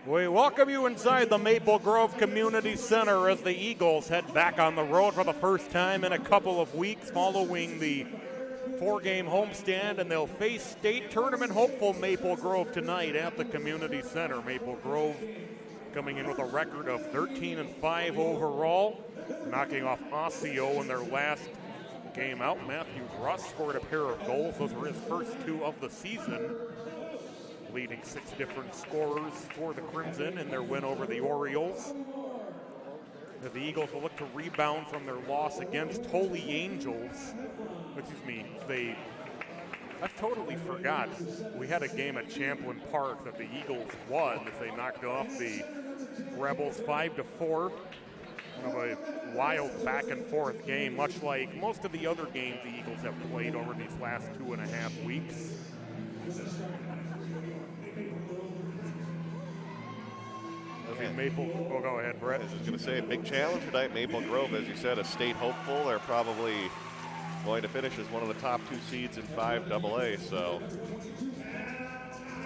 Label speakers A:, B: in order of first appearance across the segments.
A: We welcome you inside the Maple Grove Community Center as the Eagles head back on the road for the first time in a couple of weeks following the 4-game homestand, and they'll face state tournament hopeful Maple Grove tonight at the Community Center. Maple Grove coming in with a record of 13-5 overall, knocking off Osseo in their last game out. Matthew Russ scored a pair of goals. Those were his first 2 of the season, leading 6 different scorers for the Crimson in their win over the Orioles. The Eagles will look to rebound from their loss against Holy Angels. I totally forgot. We had a game at Champlin Park that the Eagles won as they knocked off the Rebels 5-4. Kind of a wild back and forth game, much like most of the other games the Eagles have played over these last 2.5 weeks. Go ahead, Brett.
B: I was just going to say, big challenge tonight. Maple Grove, as you said, a state hopeful. They're probably going to finish as one of the top 2 seeds in 5AA. So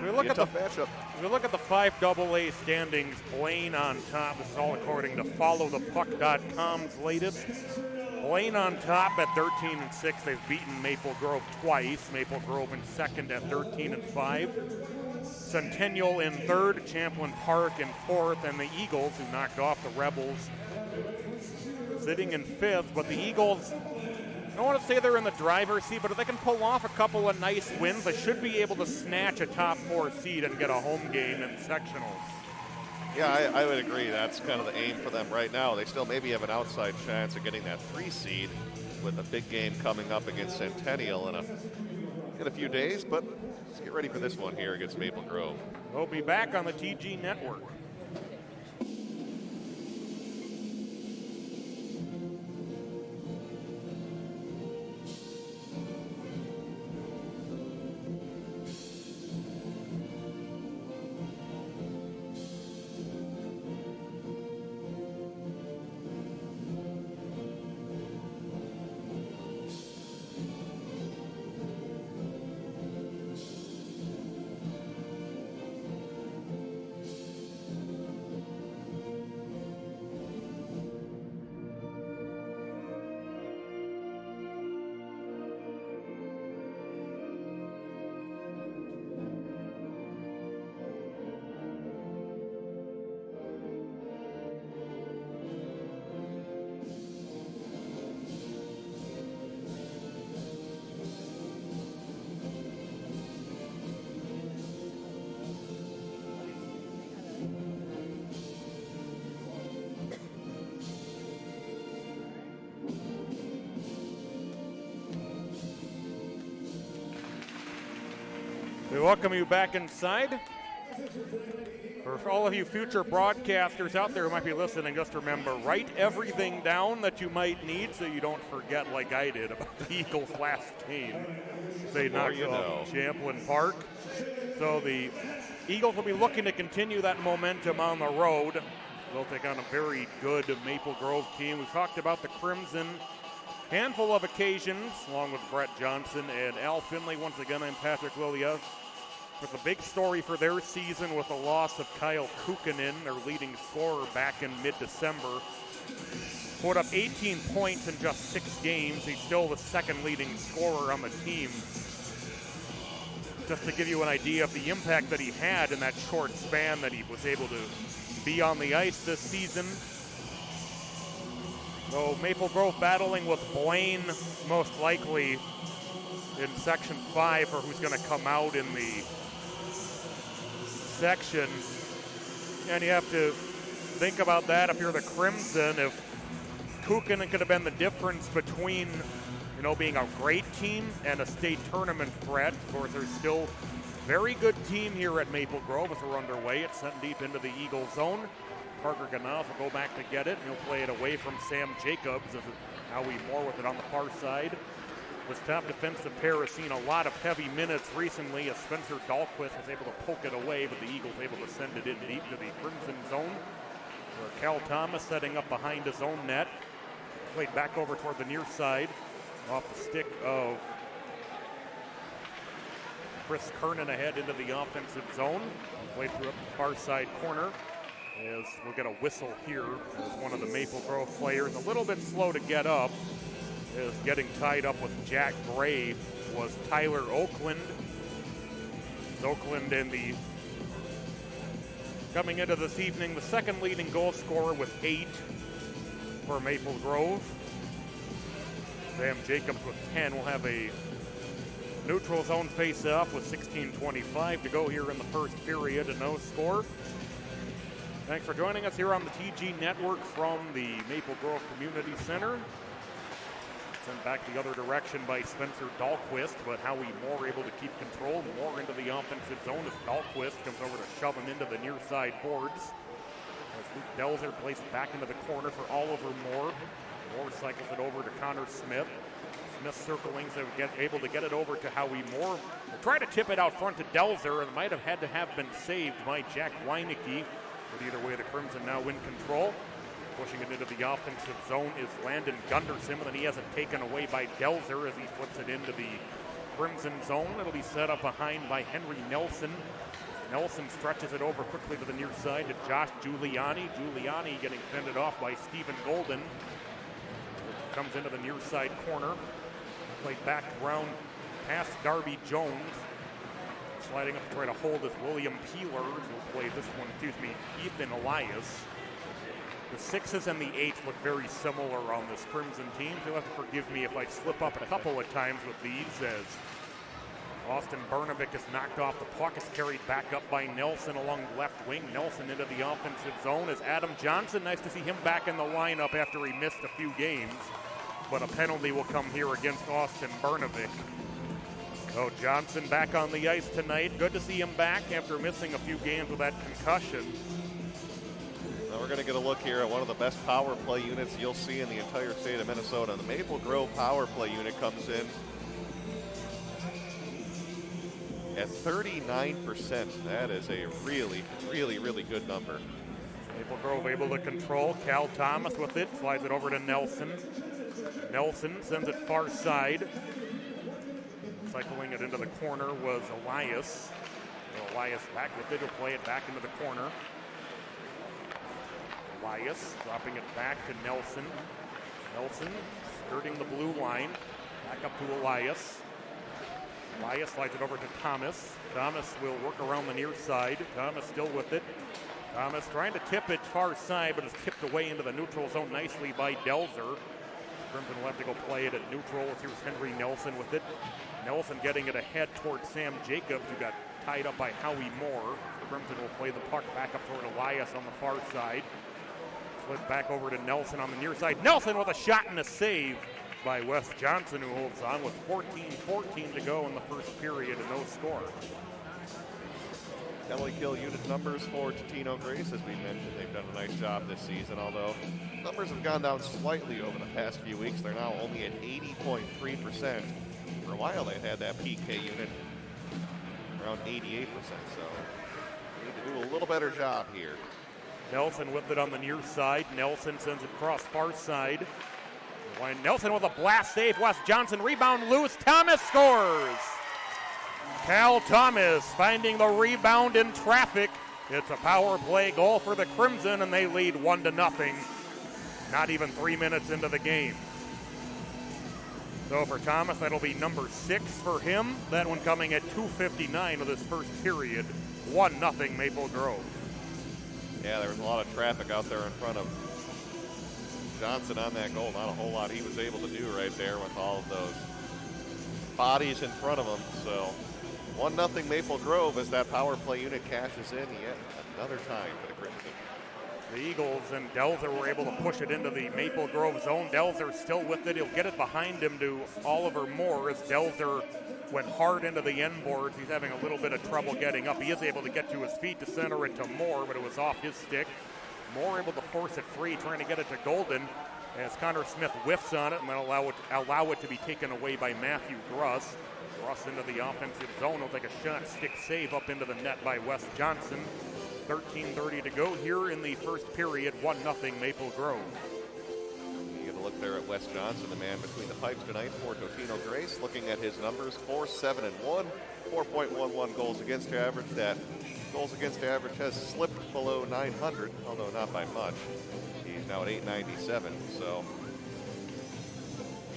A: we look at the matchup. We look at the 5AA standings. Blaine on top. This is all according to FollowThePuck.com's latest. Blaine on top at 13-6. They've beaten Maple Grove twice. Maple Grove in second at 13-5. Centennial in third, Champlin Park in fourth, and the Eagles, who knocked off the Rebels, sitting in fifth. But the Eagles, I don't want to say they're in the driver's seat, but if they can pull off a couple of nice wins, they should be able to snatch a top 4 seed and get a home game in sectionals.
B: Yeah, I would agree. That's kind of the aim for them right now. They still maybe have an outside chance of getting that 3 seed with a big game coming up against Centennial in a few days, but let's get ready for this one here against Maple Grove.
A: We'll be back on the TG Network. We welcome you back inside. For all of you future broadcasters out there who might be listening, just remember, write everything down that you might need so you don't forget, like I did, about the Eagles' last game. They knocked off Champlin Park. So the Eagles will be looking to continue that momentum on the road. They'll take on a very good Maple Grove team. We talked about the Crimson handful of occasions, along with Brett Johnson and Al Finley. Once again, I'm Patrick Lilia. With a big story for their season with the loss of Kyle Kukkonen, their leading scorer back in mid-December. Put up 18 points in just 6 games. He's still the second leading scorer on the team. Just to give you an idea of the impact that he had in that short span that he was able to be on the ice this season. So Maple Grove battling with Blaine most likely in Section 5 for who's going to come out in the section. And you have to think about that if you're the Crimson. If Kukkonen could have been the difference between, being a great team and a state tournament threat. Of course, there's still a very good team here at Maple Grove as we're underway. It's sent deep into the Eagle zone. Parker Ganaf will go back to get it. He'll play it away from Sam Jacobs as Howie Moore with it on the far side. This top defensive pair has seen a lot of heavy minutes recently as Spencer Dahlquist was able to poke it away, but the Eagles able to send it in deep to the Crimson zone. Where Cal Thomas setting up behind his own net. Played back over toward the near side off the stick of Chris Kernan ahead into the offensive zone. Played through up the far side corner. As we'll get a whistle here as one of the Maple Grove players, a little bit slow to get up, is getting tied up with Jack Gray was Tyler Oakland. Oakland coming into this evening, the second leading goal scorer with 8 for Maple Grove. Sam Jacobs with 10 will have a neutral zone face-off with 16:25 to go here in the first period, and no score. Thanks for joining us here on the TG Network from the Maple Grove Community Center. Sent back the other direction by Spencer Dahlquist, but Howie Moore able to keep control. Moore into the offensive zone as Dahlquist comes over to shove him into the near side boards. As Luke Delzer plays it back into the corner for Oliver Moore. Moore cycles it over to Connor Smith. Smith circling, so able to get it over to Howie Moore. They'll try to tip it out front to Delzer, and might have had to have been saved by Jack Weinicke. But either way, the Crimson now in control. Pushing it into the offensive zone is Landon Gunderson, and then he has it taken away by Delzer as he flips it into the Crimson zone. It'll be set up behind by Henry Nelson. Nelson stretches it over quickly to the near side to Josh Giuliani. Giuliani getting fended off by Stephen Golden. Comes into the near side corner. Played back around past Darby Jones. Sliding up to try to hold is William Peeler, who'll play this one, Ethan Elias. The 6s and the 8s look very similar on this Crimson team. You'll have to forgive me if I slip up a couple of times with these, as Austin Bernovic is knocked off the puck, is carried back up by Nelson along the left wing. Nelson into the offensive zone as Adam Johnson. Nice to see him back in the lineup after he missed a few games. But a penalty will come here against Austin Bernovic. So Johnson back on the ice tonight. Good to see him back after missing a few games with that concussion.
B: Now we're going to get a look here at one of the best power play units you'll see in the entire state of Minnesota. The Maple Grove power play unit comes in at 39%. That is a really, really, really good number.
A: Maple Grove able to control. Cal Thomas with it, slides it over to Nelson. Nelson sends it far side. Cycling it into the corner was Elias. Elias back with it, he'll play it back into the corner. Elias dropping it back to Nelson. Nelson skirting the blue line. Back up to Elias. Elias slides it over to Thomas. Thomas will work around the near side. Thomas still with it. Thomas trying to tip it far side, but is tipped away into the neutral zone nicely by Delzer. Crimson will have to go play it at neutral. Here's Henry Nelson with it. Nelson getting it ahead towards Sam Jacobs, who got tied up by Howie Moore. Crimson will play the puck back up toward Elias on the far side. Flip back over to Nelson on the near side. Nelson with a shot and a save by Wes Johnson, who holds on with 14:14 to go in the first period and no score.
B: Penalty kill unit numbers for Totino-Grace, as we mentioned, they've done a nice job this season, although numbers have gone down slightly over the past few weeks. They're now only at 80.3%. For a while they had that PK unit around 88%, so we need to do a little better job here.
A: Nelson with it on the near side. Nelson sends it across far side. Nelson with a blast save. Wes Johnson rebound loose. Thomas scores. Cal Thomas finding the rebound in traffic. It's a power play goal for the Crimson, and they lead 1-0. Not even 3 minutes into the game. So for Thomas, that'll be number 6 for him. That one coming at 2:59 of this first period. 1-0 Maple Grove.
B: Yeah, there was a lot of traffic out there in front of Johnson on that goal. Not a whole lot he was able to do right there with all of those bodies in front of him. So 1-0 Maple Grove as that power play unit cashes in yet another time for the Crimson.
A: The Eagles and Delzer were able to push it into the Maple Grove zone. Delzer still with it. He'll get it behind him to Oliver Moore as Delzer went hard into the end boards. He's having a little bit of trouble getting up. He is able to get to his feet to center it to Moore, but it was off his stick. Moore able to force it free, trying to get it to Golden as Connor Smith whiffs on it and then allow it to be taken away by Matthew Gruss. Gruss into the offensive zone. He'll take a shot, stick save up into the net by Wes Johnson. 13:30 to go here in the first period. 1-0 Maple Grove.
B: You get a look there at West Johnson, the man between the pipes tonight for Totino-Grace. Looking at his numbers, 4-7-1, 4.11 goals against average. That goals against average has slipped below 900, although not by much. He's now at 897, so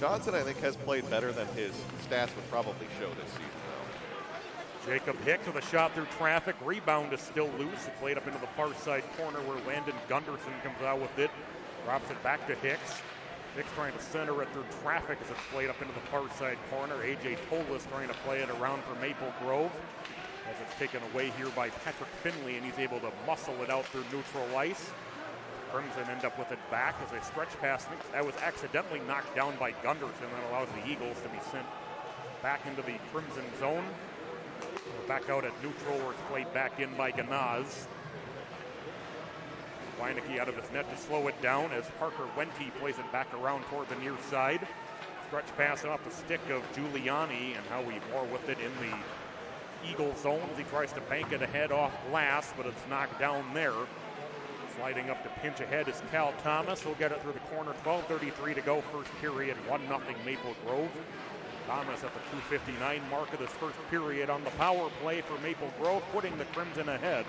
B: Johnson, I think, has played better than his stats would probably show this season, though.
A: Jacob Hicks with a shot through traffic. Rebound is still loose. It played up into the far side corner where Landon Gunderson comes out with it. Drops it back to Hicks. Hicks trying to center it through traffic as it's played up into the far side corner. A.J. Tolis trying to play it around for Maple Grove as it's taken away here by Patrick Finley, and he's able to muscle it out through neutral ice. Crimson end up with it back as they stretch pass. That was accidentally knocked down by Gunderson. That allows the Eagles to be sent back into the Crimson zone. We're back out at neutral where it's played back in by Ganaz. Weineke out of his net to slow it down as Parker Wente plays it back around toward the near side. Stretch pass off the stick of Giuliani, and Howie Moore with it in the Eagle zone as he tries to bank it ahead off glass, but it's knocked down there. Sliding up to pinch ahead is Cal Thomas. He'll get it through the corner. 12:33 to go, first period. 1-0 Maple Grove. Thomas at the 2:59 mark of this first period on the power play for Maple Grove, putting the Crimson ahead.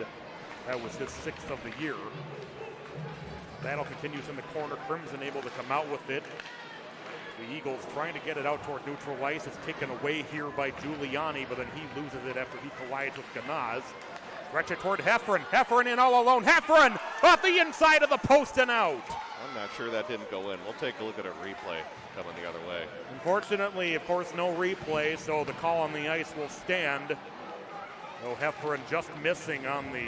A: That was his 6th of the year. Battle continues in the corner. Crimson able to come out with it. The Eagles trying to get it out toward neutral ice. It's taken away here by Giuliani, but then he loses it after he collides with Ganaz. Stretch it toward Heffron. Heffron in all alone. Heffron off the inside of the post and out.
B: I'm not sure that didn't go in. We'll take a look at a replay coming the other way.
A: Unfortunately, of course, no replay, so the call on the ice will stand. So Heffron just missing on the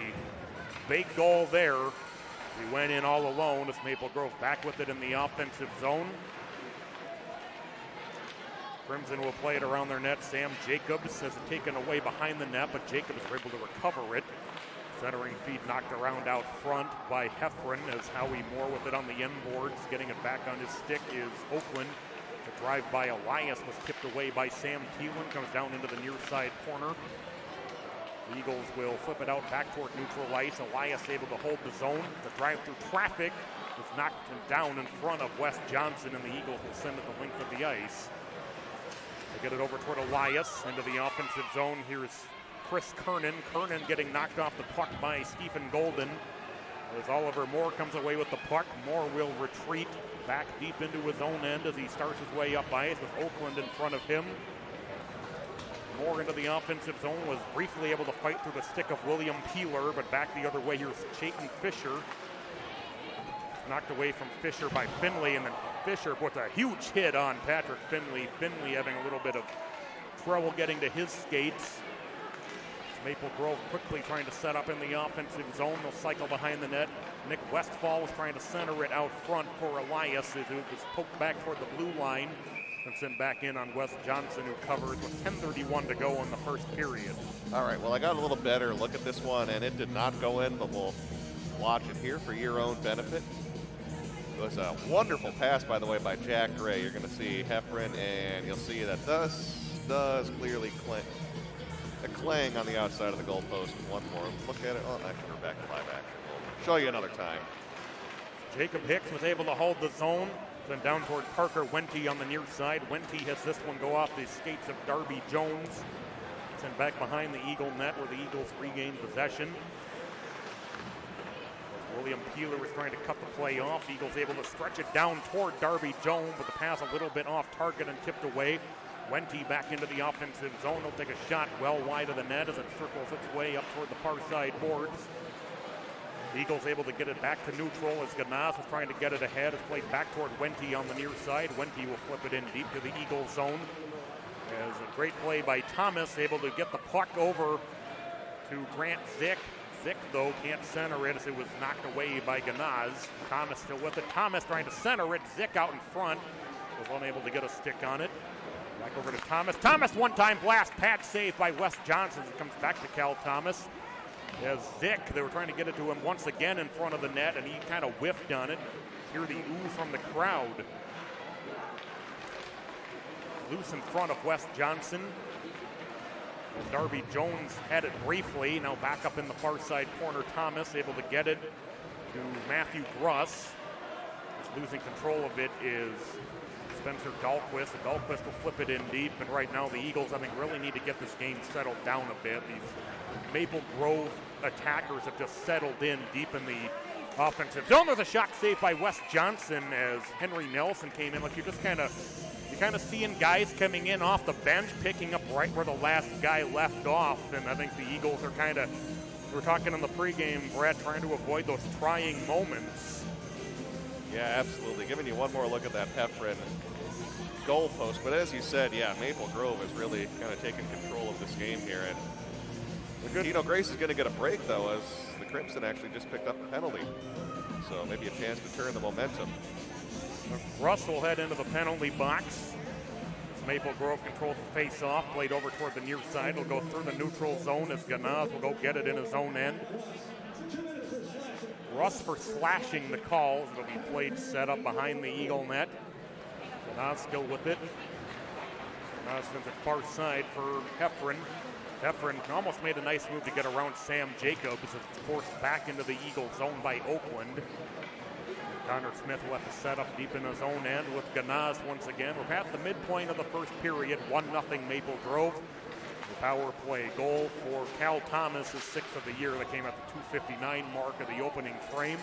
A: big goal there. He went in all alone as Maple Grove back with it in the offensive zone. Crimson will play it around their net. Sam Jacobs has it taken away behind the net, but Jacobs is able to recover it. Centering feed knocked around out front by Heffron as Howie Moore with it on the end boards. Getting it back on his stick is Oakland. The drive by Elias was tipped away by Sam Thielen. Comes down into the near side corner. The Eagles will flip it out back toward neutral ice. Elias able to hold the zone. The drive through traffic was knocked down in front of Wes Johnson, and the Eagles will send it the length of the ice. They get it over toward Elias into the offensive zone. Here's Chris Kernan. Kernan getting knocked off the puck by Stephen Golden. As Oliver Moore comes away with the puck, Moore will retreat back deep into his own end as he starts his way up ice with Oakland in front of him. Moore into the offensive zone, was briefly able to fight through the stick of William Peeler, but back the other way, here's Chayton Fisher. Knocked away from Fisher by Finley, and then Fisher puts a huge hit on Patrick Finley. Finley having a little bit of trouble getting to his skates. Maple Grove quickly trying to set up in the offensive zone. They'll cycle behind the net. Nick Westfall was trying to center it out front for Elias, who was poked back toward the blue line and sent back in on Wes Johnson, who covers with 10:31 to go in the first period.
B: All right, well, I got a little better look at this one, and it did not go in, but we'll watch it here for your own benefit. It was a wonderful pass, by the way, by Jack Gray. You're going to see Heffron, and you'll see that does clearly clang on the outside of the goalpost. One more look at it. Oh, actually, we're back to live action. We'll show you another time.
A: Jacob Hicks was able to hold the zone. Then down toward Parker Wente on the near side. Wente has this one go off the skates of Darby Jones. Sent back behind the Eagle net where the Eagles regain possession. William Peeler was trying to cut the play off. Eagles able to stretch it down toward Darby Jones, but the pass a little bit off target and tipped away. Wente back into the offensive zone. He'll take a shot well wide of the net as it circles its way up toward the far side boards. The Eagles able to get it back to neutral as Ganaz was trying to get it ahead. It's played back toward Wente on the near side. Wente will flip it in deep to the Eagles zone. As a great play by Thomas, able to get the puck over to Grant Zick. Zick, though, can't center it as it was knocked away by Ganaz. Thomas still with it. Thomas trying to center it. Zick out in front. Was unable to get a stick on it. Back over to Thomas. Thomas, one-time blast. Patch saved by Wes Johnson. It comes back to Cal Thomas. As Zick, they were trying to get it to him once again in front of the net, and he kind of whiffed on it. Hear the ooh from the crowd. Loose in front of Wes Johnson. And Darby Jones had it briefly. Now back up in the far side corner. Thomas able to get it to Matthew Gruss. Losing control of it is Spencer Dahlquist. And Dahlquist will flip it in deep, and right now the Eagles, I think, really need to get this game settled down a bit. These Maple Grove attackers have just settled in deep in the offensive zone. There's a shot saved by Wes Johnson as Henry Nelson came in. Like, you're kind of seeing guys coming in off the bench, picking up right where the last guy left off, and I think the Eagles are kind of, we were talking in the pregame, Brad, trying to avoid those trying moments.
B: Yeah, absolutely. Giving you one more look at that Heffron goalpost. But as you said, yeah, Maple Grove is really kind of taking control of this game here. And Totino-Grace is going to get a break, though, as the Crimson actually just picked up a penalty. So maybe a chance to turn the momentum.
A: Russ will head into the penalty box. As Maple Grove controls the face-off, played over toward the near side. Will go through the neutral zone as Ganaz will go get it in his own end. Russ for slashing the calls. It'll be played set up behind the Eagle net. Ganaz still with it. Ganaz sends it far side for Heffron. Heffron almost made a nice move to get around Sam Jacobs. It's forced back into the Eagle zone by Oakland. Connor Smith will have to set up deep in his own end with Ganaz once again. We're past the midpoint of the first period, 1-0 Maple Grove. The power play goal for Cal Thomas, his 6th of the year, that came at the 2:59 mark of the opening frame.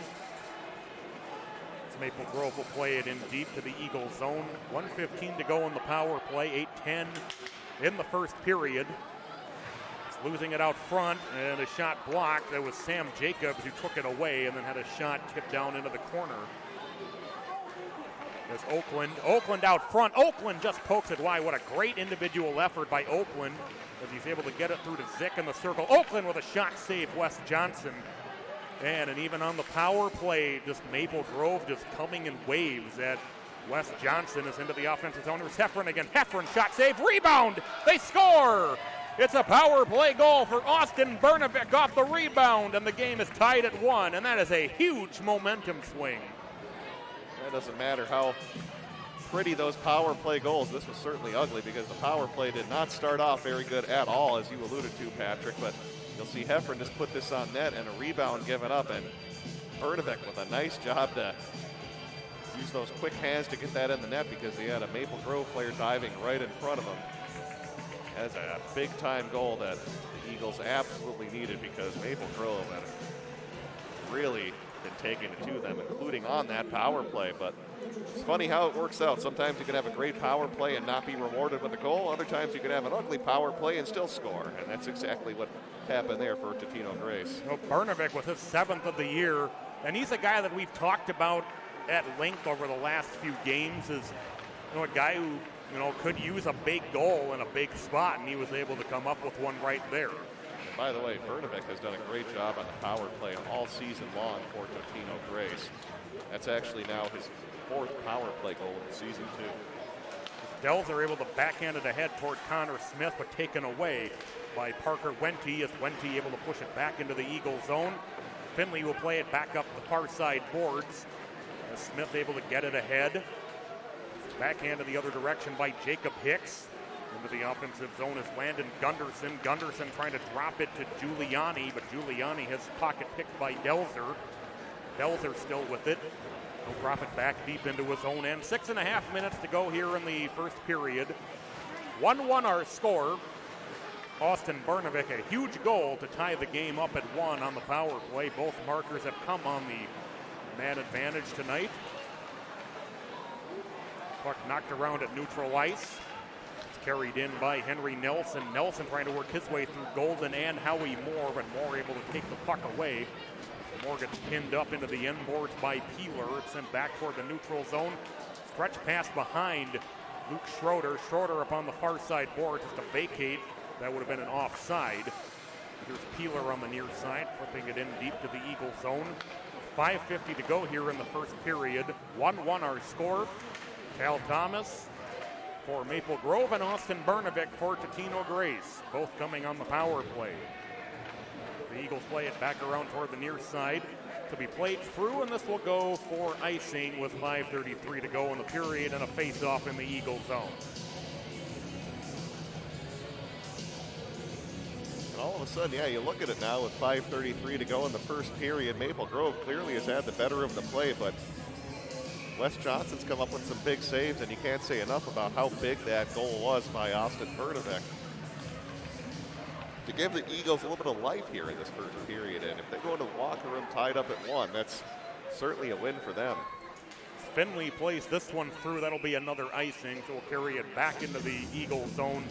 A: As Maple Grove will play it in deep to the Eagle zone. 1:15 to go in the power play, 8-10 in the first period. Losing it out front, and a shot blocked. That was Sam Jacobs who took it away and then had a shot tipped down into the corner. There's Oakland out front. Oakland just pokes it wide. What a great individual effort by Oakland as he's able to get it through to Zick in the circle. Oakland with a shot save, Wes Johnson. And even on the power play, just Maple Grove just coming in waves. That Wes Johnson is into the offensive zone. There's Heffron again. Heffron shot save, rebound. They score. It's a power play goal for Austin Bernovic off the rebound, and the game is tied at 1, and that is a huge momentum swing.
B: That doesn't matter how pretty those power play goals. This was certainly ugly because the power play did not start off very good at all, as you alluded to, Patrick, but you'll see Heffron just put this on net and a rebound given up, and Bernovic with a nice job to use those quick hands to get that in the net because he had a Maple Grove player diving right in front of him. That's a big-time goal that the Eagles absolutely needed because Maple Grove had really been taking it to them, including on that power play. But it's funny how it works out. Sometimes you can have a great power play and not be rewarded with a goal. Other times you can have an ugly power play and still score. And that's exactly what happened there for Totino-Grace.
A: Bernovic with his 7th of the year, and he's a guy that we've talked about at length over the last few games as a guy who could use a big goal in a big spot, and he was able to come up with one right there.
B: And by the way, Bernovic has done a great job on the power play all season long for Totino-Grace. That's actually now his 4th power play goal of the season, too.
A: Dells are able to backhand it ahead toward Connor Smith, but taken away by Parker Wente, as Wente able to push it back into the Eagle zone. Finley will play it back up the far side boards, as Smith able to get it ahead. Backhand to the other direction by Jacob Hicks. Into the offensive zone is Landon Gunderson. Gunderson trying to drop it to Giuliani, but Giuliani has pocket picked by Delzer. Delzer still with it. He'll drop it back deep into his own end. 6.5 minutes to go here in the first period. 1-1 our score. Austin Bernovic, a huge goal to tie the game up at 1 on the power play. Both markers have come on the man advantage tonight. Puck knocked around at neutral ice. It's carried in by Henry Nelson. Nelson trying to work his way through Golden and Howie Moore, but Moore able to take the puck away. Moore gets pinned up into the end boards by Peeler. It's sent back toward the neutral zone. Stretch pass behind Luke Schroeder. Schroeder up on the far side board just to vacate. That would have been an offside. There's Peeler on the near side, flipping it in deep to the Eagle zone. 5:50 to go here in the first period. 1-1 our score. Cal Thomas for Maple Grove and Austin Bernovic for Totino-Grace, both coming on the power play. The Eagles play it back around toward the near side to be played through, and this will go for icing with 5:33 to go in the period and a face-off in the Eagle zone.
B: And all of a sudden, yeah, you look at it now with 5:33 to go in the first period. Maple Grove clearly has had the better of the play, but Wes Johnson's come up with some big saves, and you can't say enough about how big that goal was by Austin Bernavec to give the Eagles a little bit of life here in this first period. And if they go into the locker room tied up at 1, that's certainly a win for them.
A: Finley plays this one through. That'll be another icing, so we'll carry it back into the Eagle zone.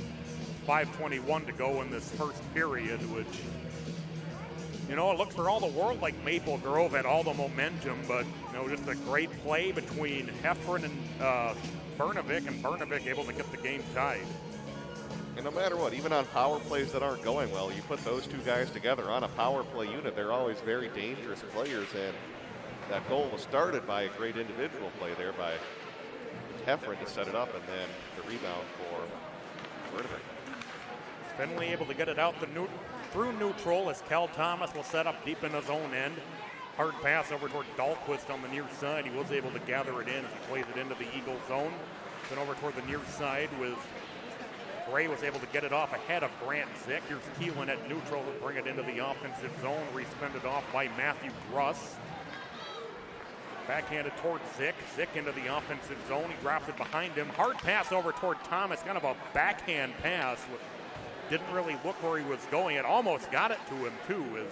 A: 5:21 to go in this first period, which, you know, it looks for all the world like Maple Grove had all the momentum, but, you know, just a great play between Heffron and Bernavec, and Bernavec able to get the game tied.
B: And no matter what, even on power plays that aren't going well, you put those two guys together on a power play unit, they're always very dangerous players, and that goal was started by a great individual play there by Heffron to set it up, and then the rebound for Bernavec.
A: Finley able to get it out through neutral as Cal Thomas will set up deep in his own end. Hard pass over toward Dahlquist on the near side. He was able to gather it in as he plays it into the Eagle zone. Then over toward the near side with Gray was able to get it off ahead of Grant Zick. Here's Keelan at neutral to bring it into the offensive zone. Respended off by Matthew Gruss. Backhanded toward Zick. Zick into the offensive zone. He drops it behind him. Hard pass over toward Thomas. Kind of a backhand pass. Didn't really look where he was going. It almost got it to him, too, as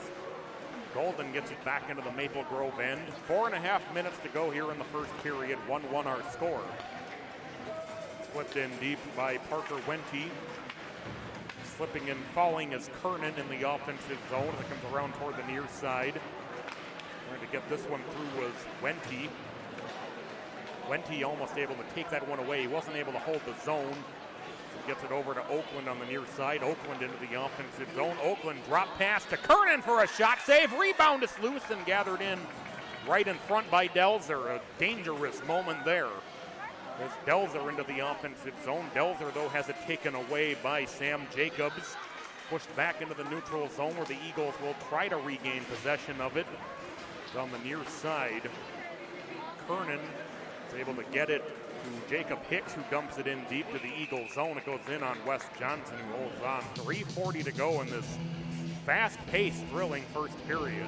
A: Golden gets it back into the Maple Grove end. 4.5 minutes to go here in the first period. 1-1 our score. Flipped in deep by Parker Wente. Slipping and falling is Kernan in the offensive zone as it comes around toward the near side. Trying to get this one through was Wente. Wente almost able to take that one away. He wasn't able to hold the zone. So gets it over to Oakland on the near side. Oakland into the offensive zone. Oakland drop pass to Kernan for a shot save. Rebound is loose and gathered in right in front by Delzer. A dangerous moment there. As Delzer into the offensive zone. Delzer, though, has it taken away by Sam Jacobs. Pushed back into the neutral zone where the Eagles will try to regain possession of it. It's on the near side. Kernan is able to get it to Jacob Hicks, who dumps it in deep to the Eagles zone. It goes in on Wes Johnson, who holds on. 3:40 to go in this fast-paced, thrilling first period.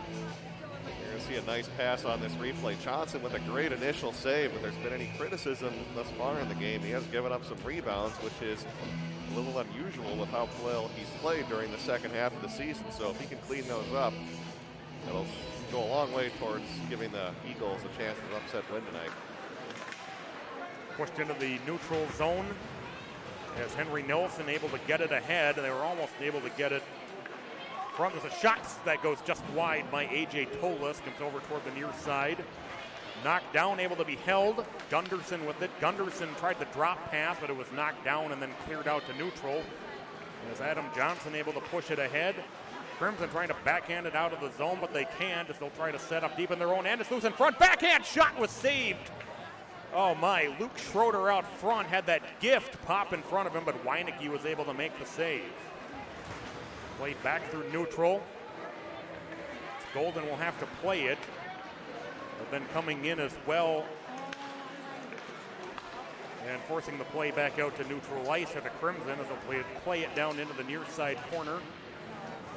B: You're going to see a nice pass on this replay. Johnson with a great initial save. If there's been any criticism thus far in the game, he has given up some rebounds, which is a little unusual with how well he's played during the second half of the season. So if he can clean those up, it'll go a long way towards giving the Eagles a chance to upset win tonight.
A: Pushed into the neutral zone as Henry Nelson able to get it ahead. They were almost able to get it from. There's a shot that goes just wide by A.J. Tolis. Comes over toward the near side. Knocked down, able to be held. Gunderson with it. Gunderson tried the drop pass, but it was knocked down and then cleared out to neutral. As Adam Johnson able to push it ahead. Crimson trying to backhand it out of the zone, but they can't as they'll try to set up deep in their own end. It's loose in front. Backhand shot was saved. Oh my, Luke Schroeder out front had that gift pop in front of him, but Weineke was able to make the save. Played back through neutral. Golden will have to play it, but then coming in as well and forcing the play back out to neutral ice at the Crimson as they'll play it down into the near side corner.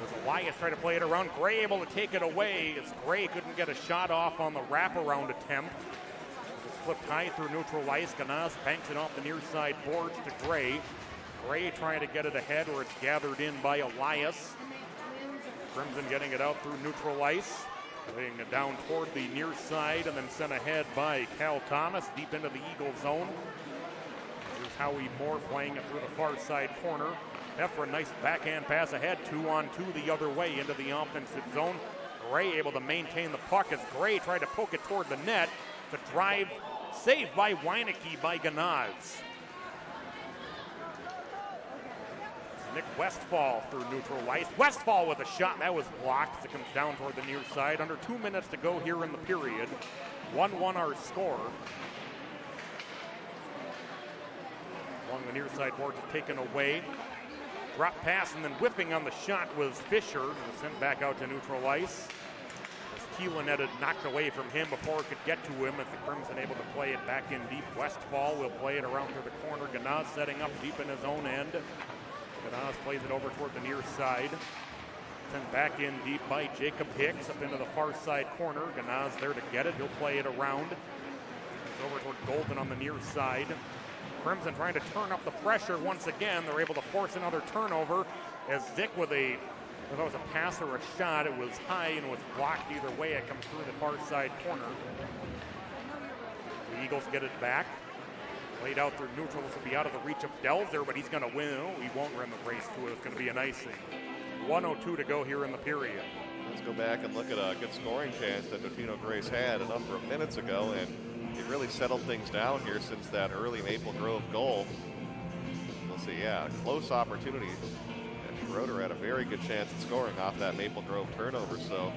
A: As Elias tried to play it around, Gray able to take it away as Gray couldn't get a shot off on the wraparound attempt. It's flipped high through neutral ice. Ganaz banks it off the near side boards to Gray. Gray trying to get it ahead where it's gathered in by Elias. Crimson getting it out through neutral ice. Laying it down toward the near side and then sent ahead by Cal Thomas deep into the Eagle zone. Here's Howie Moore playing it through the far side corner. Heffron, nice backhand pass ahead, 2-on-2 the other way into the offensive zone. Gray able to maintain the puck as Gray tried to poke it toward the net. The drive saved by Weineke by Ganaz. Nick Westfall through neutral ice. Westfall with a shot, that was blocked. It comes down toward the near side. Under 2 minutes to go here in the period. 1-1 our score. Along the near side boards is taken away. Drop pass and then whipping on the shot was Fisher. And sent back out to neutral ice. As Keelan had it knocked away from him before it could get to him. As the Crimson able to play it back in deep. Westfall will play it around through the corner. Ganaz setting up deep in his own end. Ganaz plays it over toward the near side. Sent back in deep by Jacob Hicks up into the far side corner. Ganaz there to get it. He'll play it around. over toward Golden on the near side. Crimson trying to turn up the pressure once again. They're able to force another turnover as Zick with if it was a pass or a shot, it was high and was blocked either way. It comes through the far side corner. The Eagles get it back. Laid out through neutral. This will be out of the reach of Delzer, but he's going to win. Oh, he won't run the race to it. It's going to be an icing. 1:02 to go here in the period.
B: Let's go back and look at a good scoring chance that Totino-Grace had a number of minutes ago, and it really settled things down here since that early Maple Grove goal. We'll see, yeah, close opportunity. And Schroeder had a very good chance at scoring off that Maple Grove turnover, so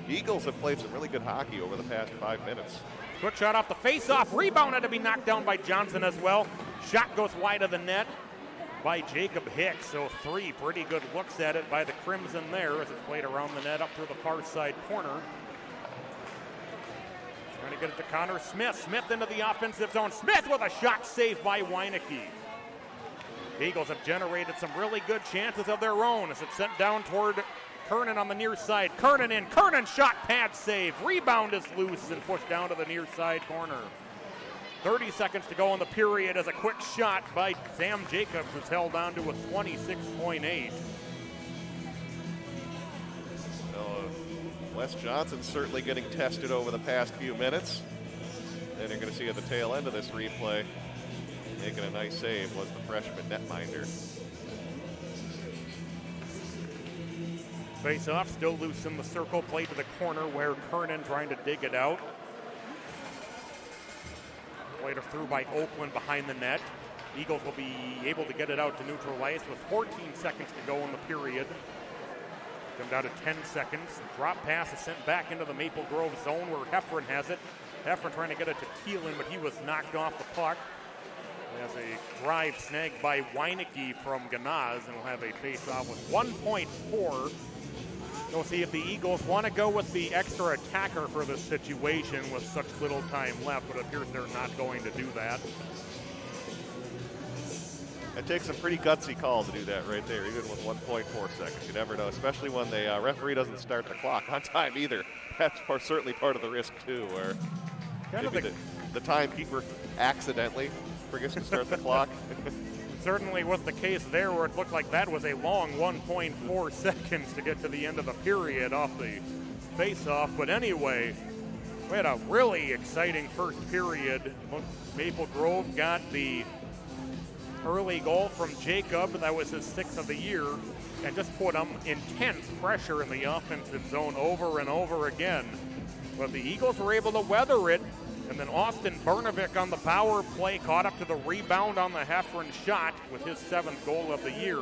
B: the Eagles have played some really good hockey over the past 5 minutes.
A: Quick shot off the face-off. Rebound had to be knocked down by Johnson as well. Shot goes wide of the net by Jacob Hicks. So 3 pretty good looks at it by the Crimson there as it's played around the net up through the far side corner. Trying to get it to Connor Smith. Smith into the offensive zone. Smith with a shot saved by Weineke. The Eagles have generated some really good chances of their own as it's sent down toward Kernan on the near side. Kernan in. Kernan shot pad save. Rebound is loose and pushed down to the near side corner. 30 seconds to go in the period as a quick shot by Sam Jacobs is held on to a 26.8.
B: Wes Johnson's certainly getting tested over the past few minutes. And you're going to see at the tail end of this replay, making a nice save was the freshman netminder.
A: Face off, still loose in the circle, played to the corner where Kernan trying to dig it out. Played it through by Oakland behind the net. Eagles will be able to get it out to neutral ice with 14 seconds to go in the period. Come down to 10 seconds. Drop pass is sent back into the Maple Grove zone where Heffron has it. Heffron trying to get it to Thielen, but he was knocked off the puck. Has a drive snagged by Weineke from Ganaz, and will have a face-off with 1.4. We'll see if the Eagles want to go with the extra attacker for this situation with such little time left, but it appears they're not going to do that.
B: It takes a pretty gutsy call to do that right there, even with 1.4 seconds. You never know, especially when the referee doesn't start the clock on time either. That's certainly part of the risk, too, where maybe the timekeeper accidentally forgets to start the clock.
A: Certainly was the case there where it looked like that was a long 1.4 seconds to get to the end of the period off the face-off. But anyway, we had a really exciting first period. Maple Grove got the early goal from Jacob. That was his 6th of the year. And just put intense pressure in the offensive zone over and over again. But the Eagles were able to weather it. And then Austin Bernovic on the power play caught up to the rebound on the Heffron shot with his 7th goal of the year.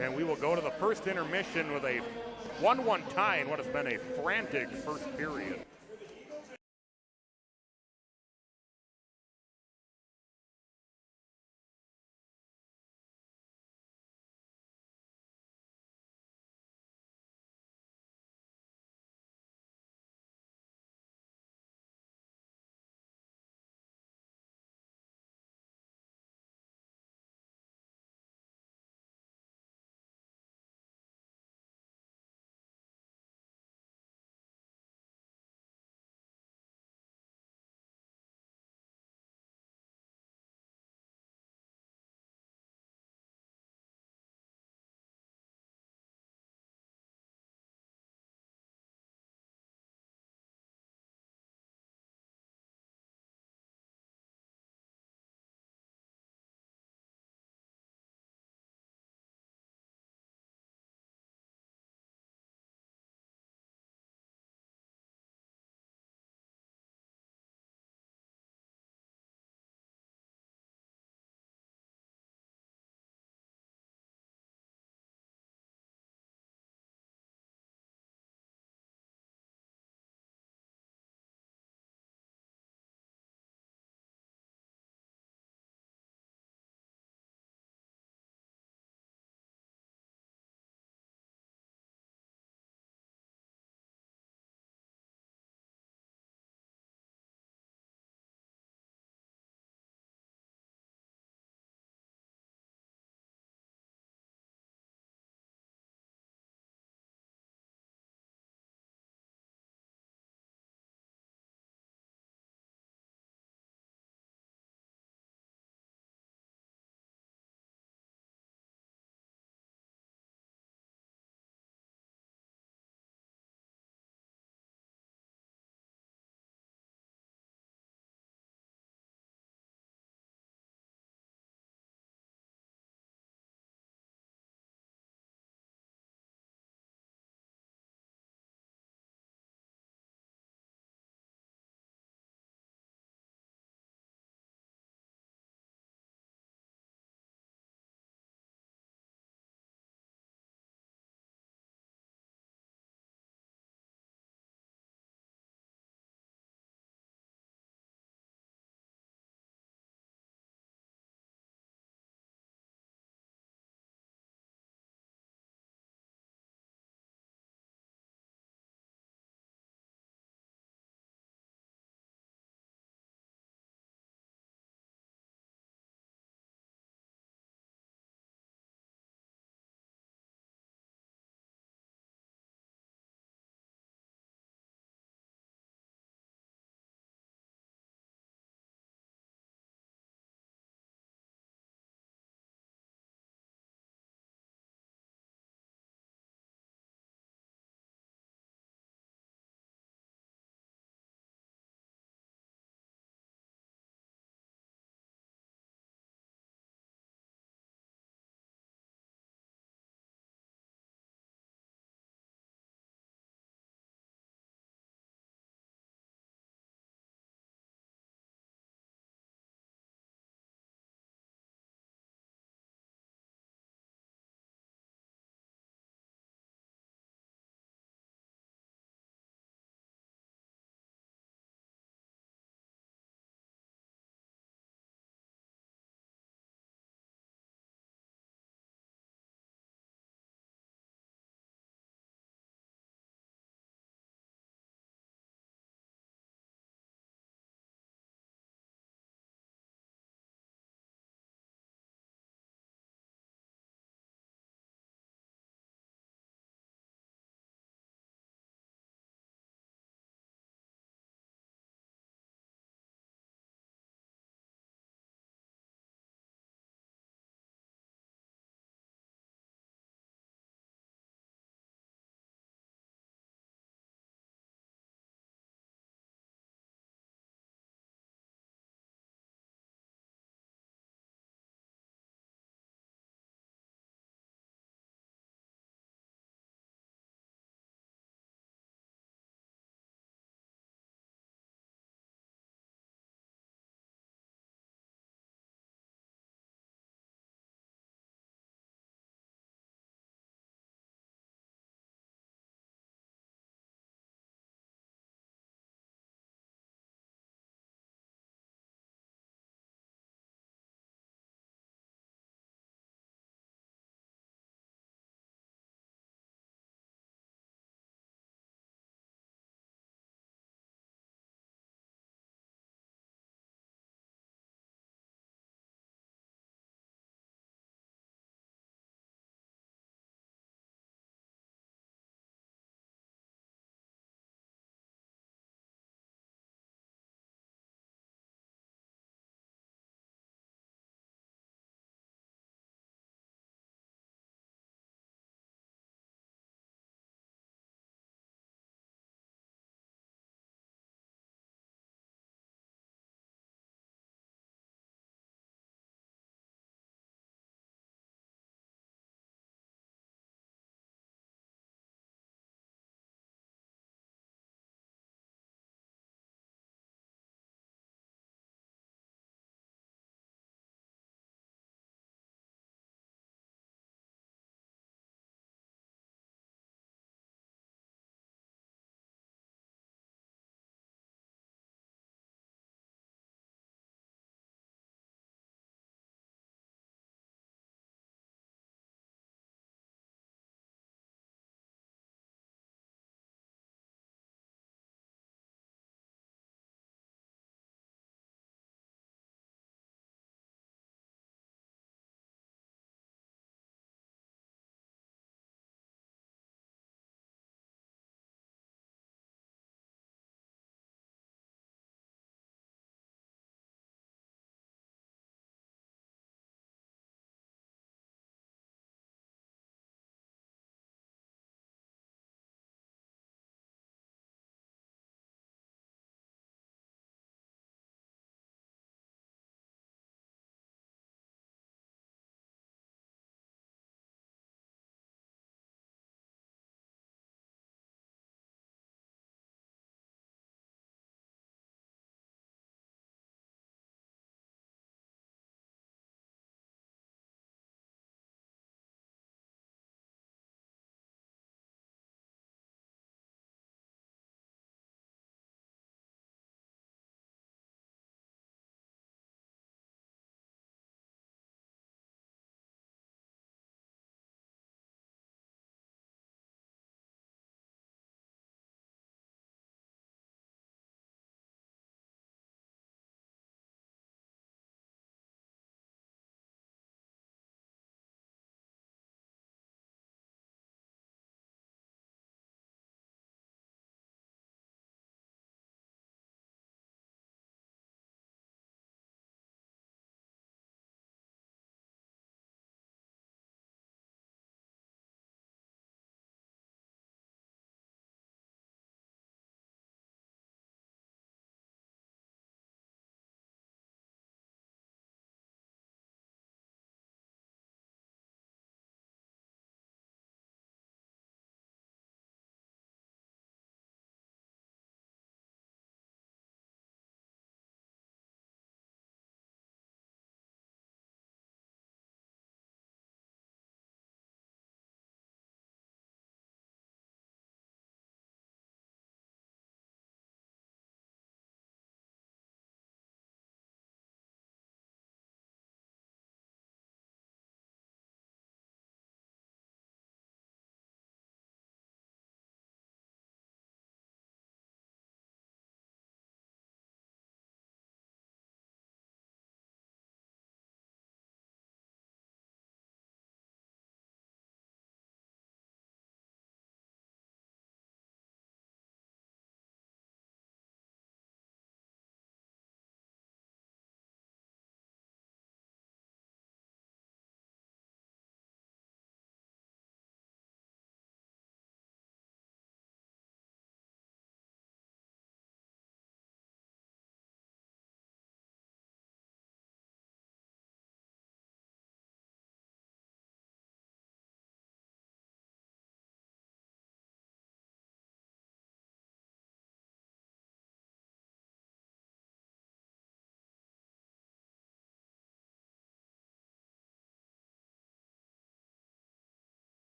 A: And we will go to the first intermission with a 1-1 tie in what has been a frantic first period.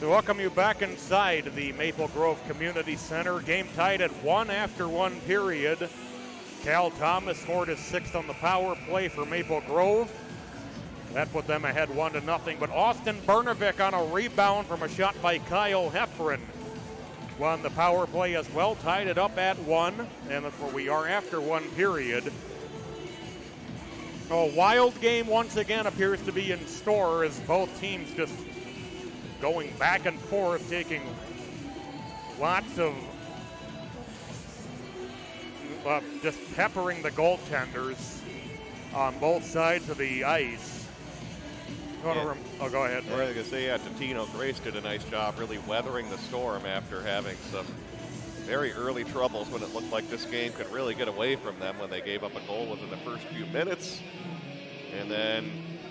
A: To welcome you back inside the Maple Grove Community Center. Game tied at 1 after one period. Cal Thomas scored his 6th on the power play for Maple Grove. That put them ahead 1-0, but Austin Bernovic on a rebound from a shot by Kyle Heffron won the power play as well, tied it up at 1, and that's where we are after one period. A wild game once again appears to be in store as both teams just going back and forth, taking lots of just peppering the goaltenders on both sides of the ice. Go ahead.
B: I was going to say, Totino-Grace did a nice job really weathering the storm after having some very early troubles when it looked like this game could really get away from them when they gave up a goal within the first few minutes. And then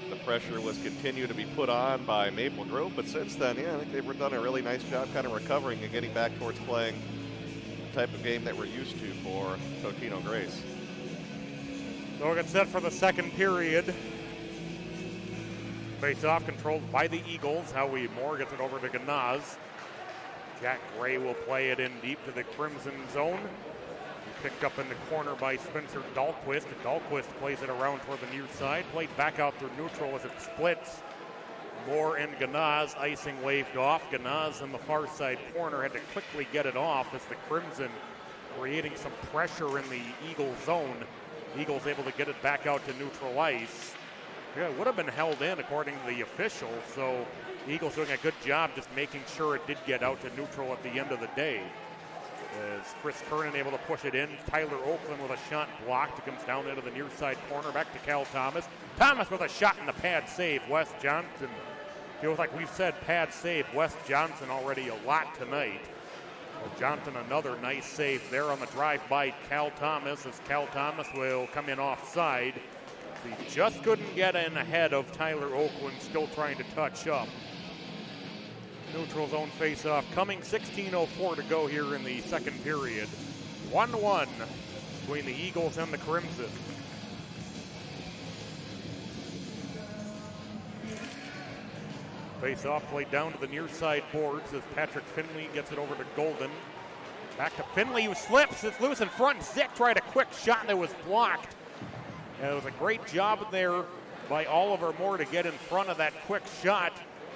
B: the pressure was continued to be put on by Maple Grove, but since then, I think they've done a really nice job kind of recovering and getting back towards playing the type of game that we're used to for Totino-Grace.
A: So we'll get set for the second period. Face-off controlled by the Eagles. Howie Moore gets it over to Ganaz. Jack Gray will play it in deep to the Crimson zone. Picked up in the corner by Spencer Dahlquist. Dahlquist plays it around toward the near side. Played back out through neutral as it splits. Moore and Ganaz, icing waved off. Ganaz in the far side corner had to quickly get it off as the Crimson creating some pressure in the Eagle zone. Eagles able to get it back out to neutral ice. Yeah, it would have been held in according to the official, so the Eagles doing a good job just making sure it did get out to neutral at the end of the day. As Chris Kernan able to push it in, Tyler Oakland with a shot blocked. It comes down into the near side corner, back to Cal Thomas. Thomas with a shot in the pad save. Wes Johnson, feels like we've said pad save Wes Johnson already a lot tonight. Well, Johnson another nice save there on the drive by Cal Thomas as Cal Thomas will come in offside. He just couldn't get in ahead of Tyler Oakland, still trying to touch up. Neutral zone face-off coming, 16:04 to go here in the second period. 1-1 between the Eagles and the Crimson. Face-off played down to the near side boards as Patrick Finley gets it over to Golden. Back to Finley, who slips. It's loose in front. Zick tried a quick shot that was blocked. And it was a great job there by Oliver Moore to get in front of that quick shot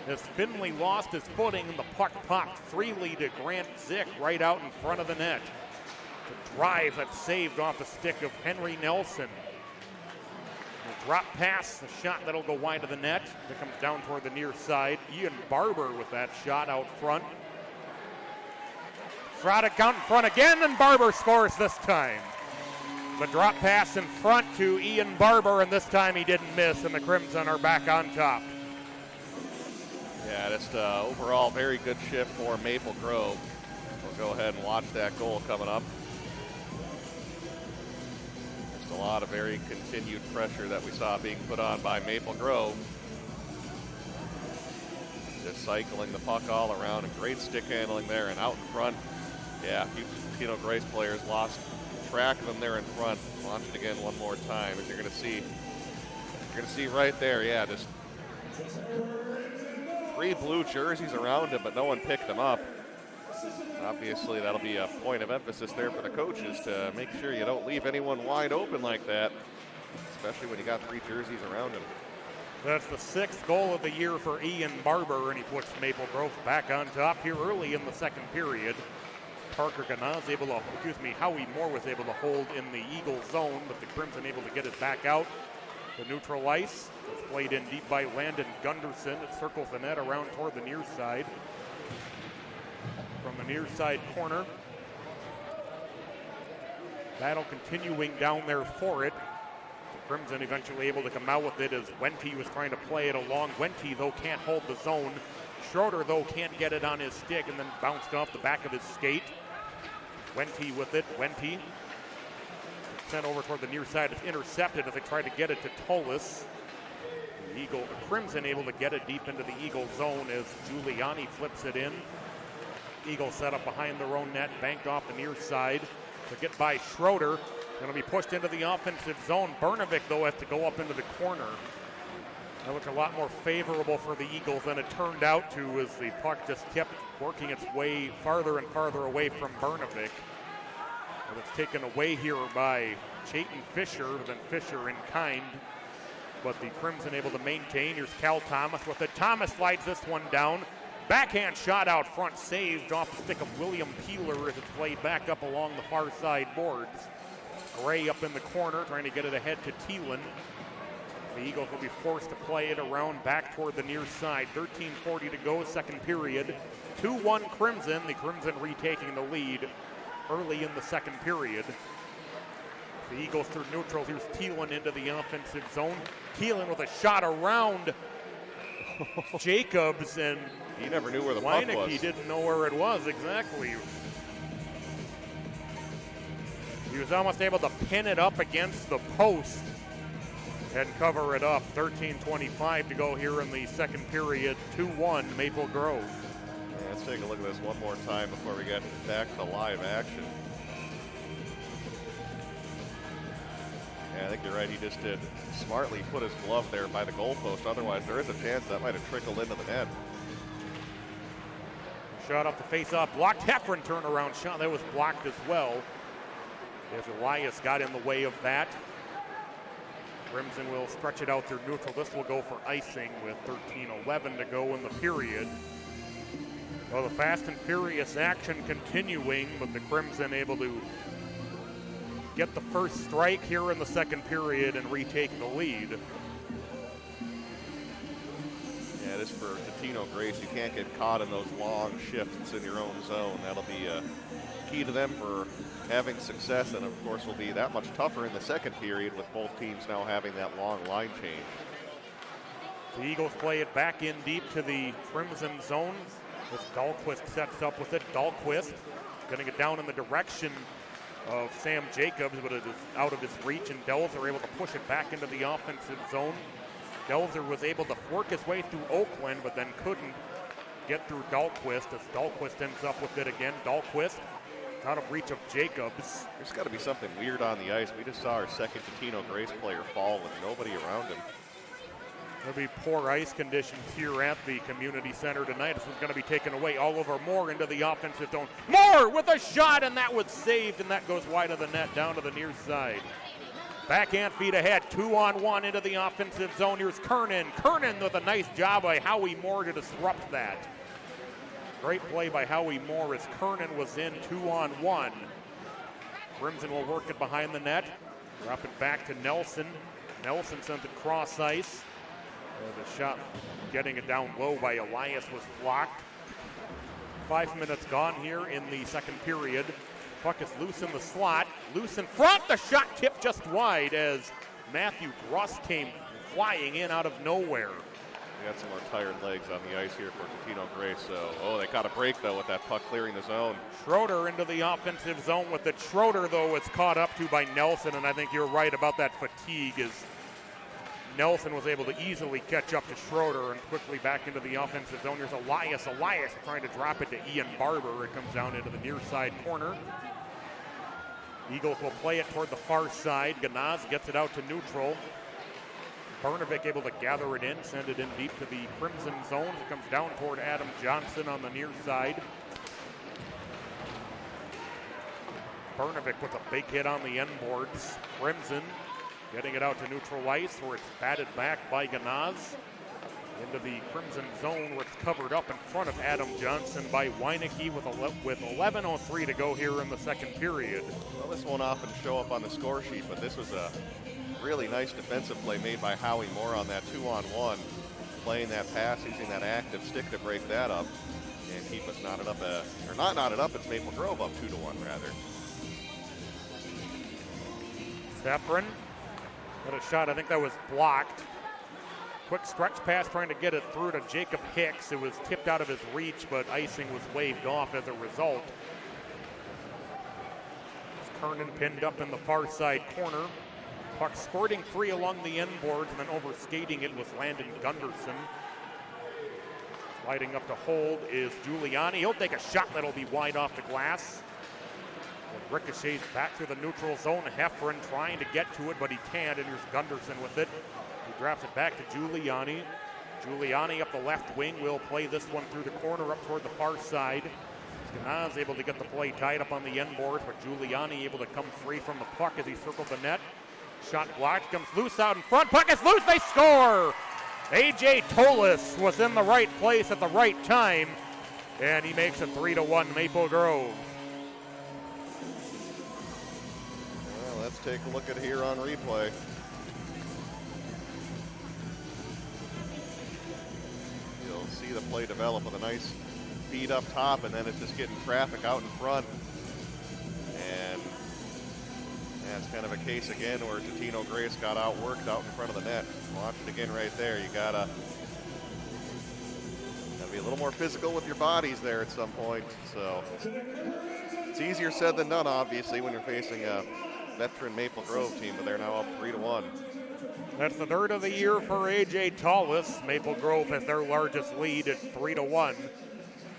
A: as Finley lost his footing and the puck popped freely to Grant Zick right out in front of the net. The drive that saved off the stick of Henry Nelson. A drop pass, a shot that'll go wide of the net. That comes down toward the near side. Ian Barber with that shot out front. Frodick out in front again, and Barber scores this time. The drop pass in front to Ian Barber, and this time he didn't miss, and the Crimson are back on top.
B: Yeah, just overall very good shift for Maple Grove. We'll go ahead and watch that goal coming up. Just a lot of very continued pressure that we saw being put on by Maple Grove. Just cycling the puck all around and great stick handling there and out in front. Yeah, a few Totino-Grace players lost track of them there in front. Watch it again one more time as you're going to see right there. Yeah, just 3 blue jerseys around him, but no one picked them up. Obviously, that'll be a point of emphasis there for the coaches to make sure you don't leave anyone wide open like that, especially when you got 3 jerseys around him.
A: That's the 6th goal of the year for Ian Barber, and he puts Maple Grove back on top here early in the second period. Parker Ganaz Howie Moore was able to hold in the Eagle zone, but the Crimson able to get it back out. The neutral ice was played in deep by Landon Gunderson. It circles the net around toward the near side. From the near side corner. Battle continuing down there for it. The Crimson eventually able to come out with it as Wente was trying to play it along. Wente, though, can't hold the zone. Schroeder, though, can't get it on his stick and then bounced off the back of his skate. Wente with it. Wente sent over toward the near side. It's intercepted as they try to get it to Tolis. The Crimson able to get it deep into the Eagle zone as Giuliani flips it in. Eagle set up behind their own net, banked off the near side to get by Schroeder. Going to be pushed into the offensive zone. Bernovic, though, has to go up into the corner. That looked a lot more favorable for the Eagles than it turned out to, as the puck just kept working its way farther and farther away from Brnovik. And it's taken away here by Chayton Fisher, then Fisher in kind. But the Crimson able to maintain. Here's Cal Thomas with it. Thomas slides this one down. Backhand shot out front, saved off the stick of William Peeler as it's played back up along the far side boards. Gray up in the corner, trying to get it ahead to Thielen. The Eagles will be forced to play it around back toward the near side. 13:40 to go, second period. 2-1 Crimson. The Crimson retaking the lead early in the second period. The Eagles through neutral. Here's Thielen into the offensive zone. Thielen with a shot around Jacobs, and
B: he never knew where the puck was.
A: He didn't know where it was exactly. He was almost able to pin it up against the post and cover it up. 13:25 to go here in the second period. 2-1 Maple Grove.
B: Yeah, let's take a look at this one more time before we get back to live action. Yeah, I think you're right. He just did smartly put his glove there by the goalpost. Otherwise, there is a chance that might have trickled into the net.
A: Shot off the face-off, blocked. Heffron turnaround shot. That was blocked as well, as Elias got in the way of that. Crimson will stretch it out through neutral. This will go for icing with 13:11 to go in the period. Well, the fast and furious action continuing, but the Crimson able to get the first strike here in the second period and retake the lead.
B: Yeah, it is for Totino-Grace. You can't get caught in those long shifts in your own zone. That'll be key to them for having success, and of course will be that much tougher in the second period with both teams now having that long line change.
A: The Eagles play it back in deep to the Crimson zone. As Dahlquist sets up with it. Dahlquist getting it down in the direction of Sam Jacobs, but it is out of his reach, and Delzer able to push it back into the offensive zone. Delzer was able to work his way through Oakland, but then couldn't get through Dahlquist, as Dahlquist ends up with it again. Dahlquist out of reach of Jacobs.
B: There's got to be something weird on the ice. We just saw our second Totino-Grace player fall with nobody around him.
A: There'll be poor ice conditions here at the community center tonight. This is going to be taken away. Oliver Moore into the offensive zone. Moore with a shot, and that was saved, and that goes wide of the net down to the near side. Backhand feed ahead, 2-on-1 into the offensive zone. Here's Kernan. Kernan with a nice job by Howie Moore to disrupt that. Great play by Howie Moore as Kernan was in 2-on-1. Crimson will work it behind the net. Drop it back to Nelson. Nelson sent it cross ice. The shot getting it down low by Elias was blocked. 5 minutes gone here in the second period. Puck is loose in the slot. Loose in front. The shot tipped just wide as Matthew Gruss came flying in out of nowhere.
B: We got some more tired legs on the ice here for Totino-Grace. So, they caught a break, though, with that puck clearing the zone.
A: Schroeder into the offensive zone with it. Schroeder, though, is caught up to by Nelson, and I think you're right about that fatigue, as Nelson was able to easily catch up to Schroeder and quickly back into the offensive zone. Here's Elias. Elias trying to drop it to Ian Barber. It comes down into the near side corner. Eagles will play it toward the far side. Ganaz gets it out to neutral. Brnovik able to gather it in, send it in deep to the Crimson zone. It comes down toward Adam Johnson on the near side. Brnovik with a big hit on the end boards. Crimson getting it out to neutral ice where it's batted back by Ganaz. Into the Crimson zone where it's covered up in front of Adam Johnson by Weinecke with 11:03 to go here in the second period.
B: Well, this won't often show up on the score sheet, but this was a really nice defensive play made by Howie Moore on that 2-on-1, playing that pass, using that active stick to break that up and keep us knotted up, or not knotted up, it's Maple Grove up 2-1 rather.
A: Heffron got a shot, I think that was blocked. Quick stretch pass trying to get it through to Jacob Hicks. It was tipped out of his reach, but icing was waved off as a result. Kernan pinned up in the far side corner. Puck squirting free along the end boards, and then over skating it was Landon Gunderson. Sliding up to hold is Giuliani. He'll take a shot that'll be wide off the glass. It ricochets back through the neutral zone. Heffron trying to get to it, but he can't, and here's Gunderson with it. He drops it back to Giuliani. Giuliani up the left wing will play this one through the corner up toward the far side. Ganaz able to get the play tied up on the end boards, but Giuliani able to come free from the puck as he circled the net. Shot blocked, comes loose out in front. Puck is loose, they score! A.J. Tolis was in the right place at the right time, and he makes it 3-1 Maple Grove.
B: Well, let's take a look at here on replay. You'll see the play develop with a nice feed up top, and then it's just getting traffic out in front. And that's kind of a case again where Totino-Grace got outworked out in front of the net. Watch it again right there. You gotta be a little more physical with your bodies there at some point. So it's easier said than done, obviously, when you're facing a veteran Maple Grove team, but they're now up 3-1.
A: That's the third of the year for A.J. Tolis. Maple Grove has their largest lead at 3-1.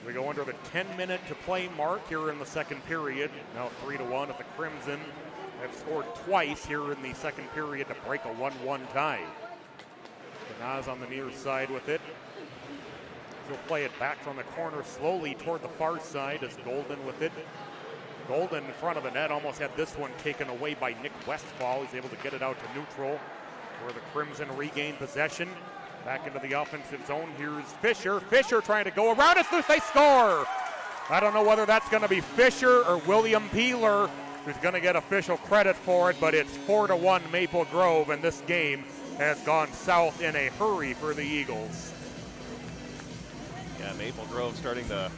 A: We go under the 10-minute to play mark here in the second period. Now 3-1 if the Crimson have scored twice here in the second period to break a 1-1 tie. Ganaz on the near side with it. He'll play it back from the corner slowly toward the far side as Golden with it. Golden in front of the net almost had this one taken away by Nick Westfall. He's able to get it out to neutral where the Crimson regain possession. Back into the offensive zone. Here's Fisher. Fisher trying to go around. It's loose. They score. I don't know whether that's going to be Fisher or William Peeler who's going to get official credit for it, but it's 4-1 Maple Grove, and this game has gone south in a hurry for the Eagles.
B: Yeah, Maple Grove starting to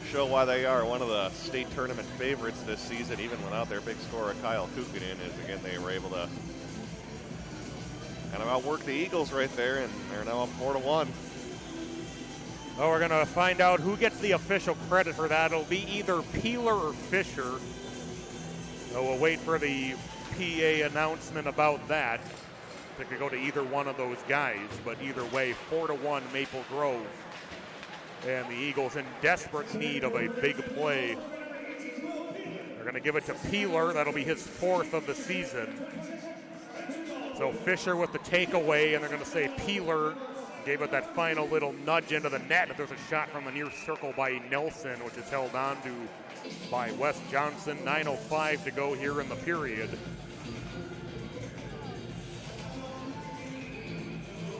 B: show why they are one of the state tournament favorites this season, even without their big scorer Kyle Kukunin, as again they were able to kind of outwork the Eagles right there, and they're now up 4-1.
A: Well, we're going to find out who gets the official credit for that. It'll be either Peeler or Fisher. So we'll wait for the PA announcement about that. It could go to either one of those guys, but either way, 4-1 Maple Grove. And the Eagles in desperate need of a big play. They're going to give it to Peeler. That'll be his fourth of the season. So Fisher with the takeaway, and they're going to say Peeler gave it that final little nudge into the net. There's a shot from the near circle by Nelson, which is held on to by Wes Johnson. 9:05 to go here in the period.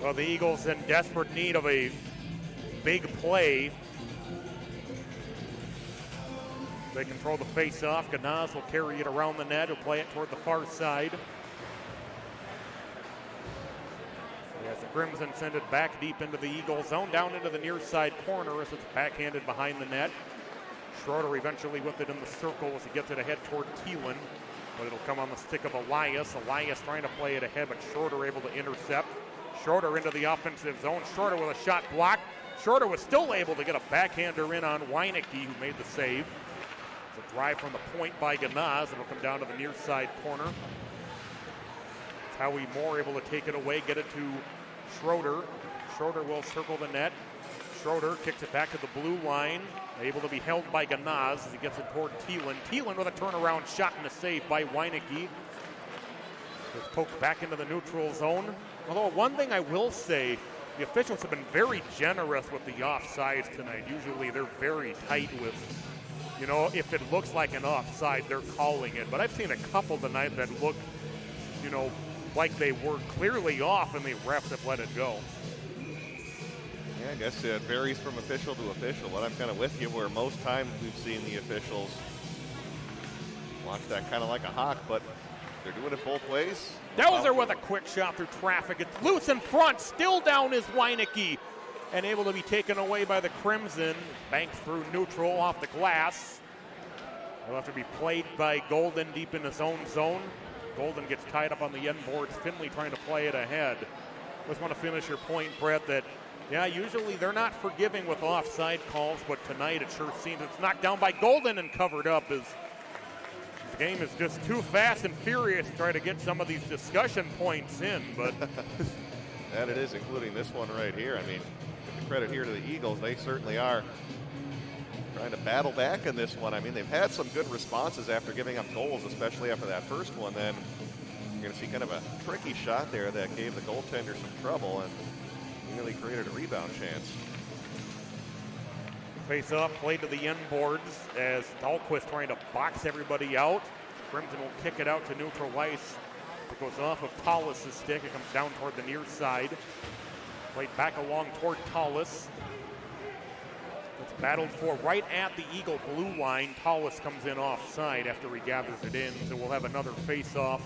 A: Well, the Eagles in desperate need of a big play. They control the face-off. Ganaz will carry it around the net. He'll play it toward the far side. As the Crimson send it back deep into the Eagle zone, down into the near side corner as it's backhanded behind the net. Schroeder eventually with it in the circle as he gets it ahead toward Thielen, but it'll come on the stick of Elias. Elias trying to play it ahead, but Schroeder able to intercept. Schroeder into the offensive zone. Schroeder with a shot blocked. Schroeder was still able to get a backhander in on Weinecke, who made the save. It's a drive from the point by Ganaz. It'll come down to the near side corner. It's Howie Moore able to take it away, get it to Schroeder. Schroeder will circle the net. Schroeder kicks it back to the blue line. Able to be held by Ganaz as he gets it toward Thielen. Thielen with a turnaround shot and a save by Weinecke. It's poked back into the neutral zone. Although one thing I will say, the officials have been very generous with the offsides tonight. Usually they're very tight with, you know, if it looks like an offside, they're calling it. But I've seen a couple tonight that look, you know, like they were clearly off and the refs have let it go.
B: Yeah, I guess it varies from official to official, but I'm kind of with you where most times we've seen the officials watch that kind of like a hawk, but they're doing it both ways.
A: Delzer with a quick shot through traffic. It's loose in front. Still down is Weinecke. And able to be taken away by the Crimson. Banked through neutral off the glass. It'll have to be played by Golden deep in his own zone. Golden gets tied up on the end boards. Finley trying to play it ahead. Just want to finish your point, Brett, that, yeah, usually they're not forgiving with offside calls, but tonight it sure seems it's knocked down by Golden and covered up as the game is just too fast and furious to try to get some of these discussion points in, but
B: that it is, including this one right here. I mean, give the credit here to the Eagles. They certainly are trying to battle back in this one. I mean, they've had some good responses after giving up goals, especially after that first one. Then You're going to see kind of a tricky shot there that gave the goaltender some trouble and nearly created a rebound chance.
A: Face off, played to the end boards as Dahlquist trying to box everybody out. Crimson will kick it out to neutral ice. It goes off of Tallis' stick. It comes down toward the near side. Played back along toward Tallis. It's battled for right at the Eagle blue line. Tallis comes in offside after he gathers it in. So we'll have another face-off.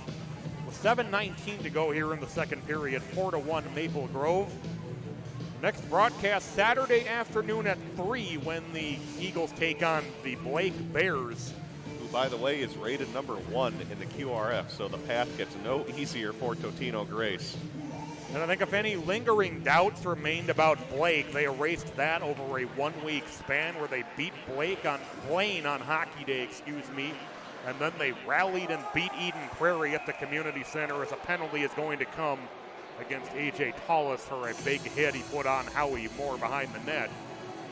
A: With 7:19 to go here in the second period. 4-1 Maple Grove. Next broadcast Saturday afternoon at 3 when the Eagles take on the Blake Bears.
B: Who, by the way, is rated number 1 in the QRF, so the path gets no easier for Totino-Grace.
A: And I think if any lingering doubts remained about Blake, they erased that over a 1-week span where they beat Blaine on Hockey Day, and then they rallied and beat Eden Prairie at the community center as a penalty is going to come against A.J. Tallis for a big hit he put on Howie Moore behind the net.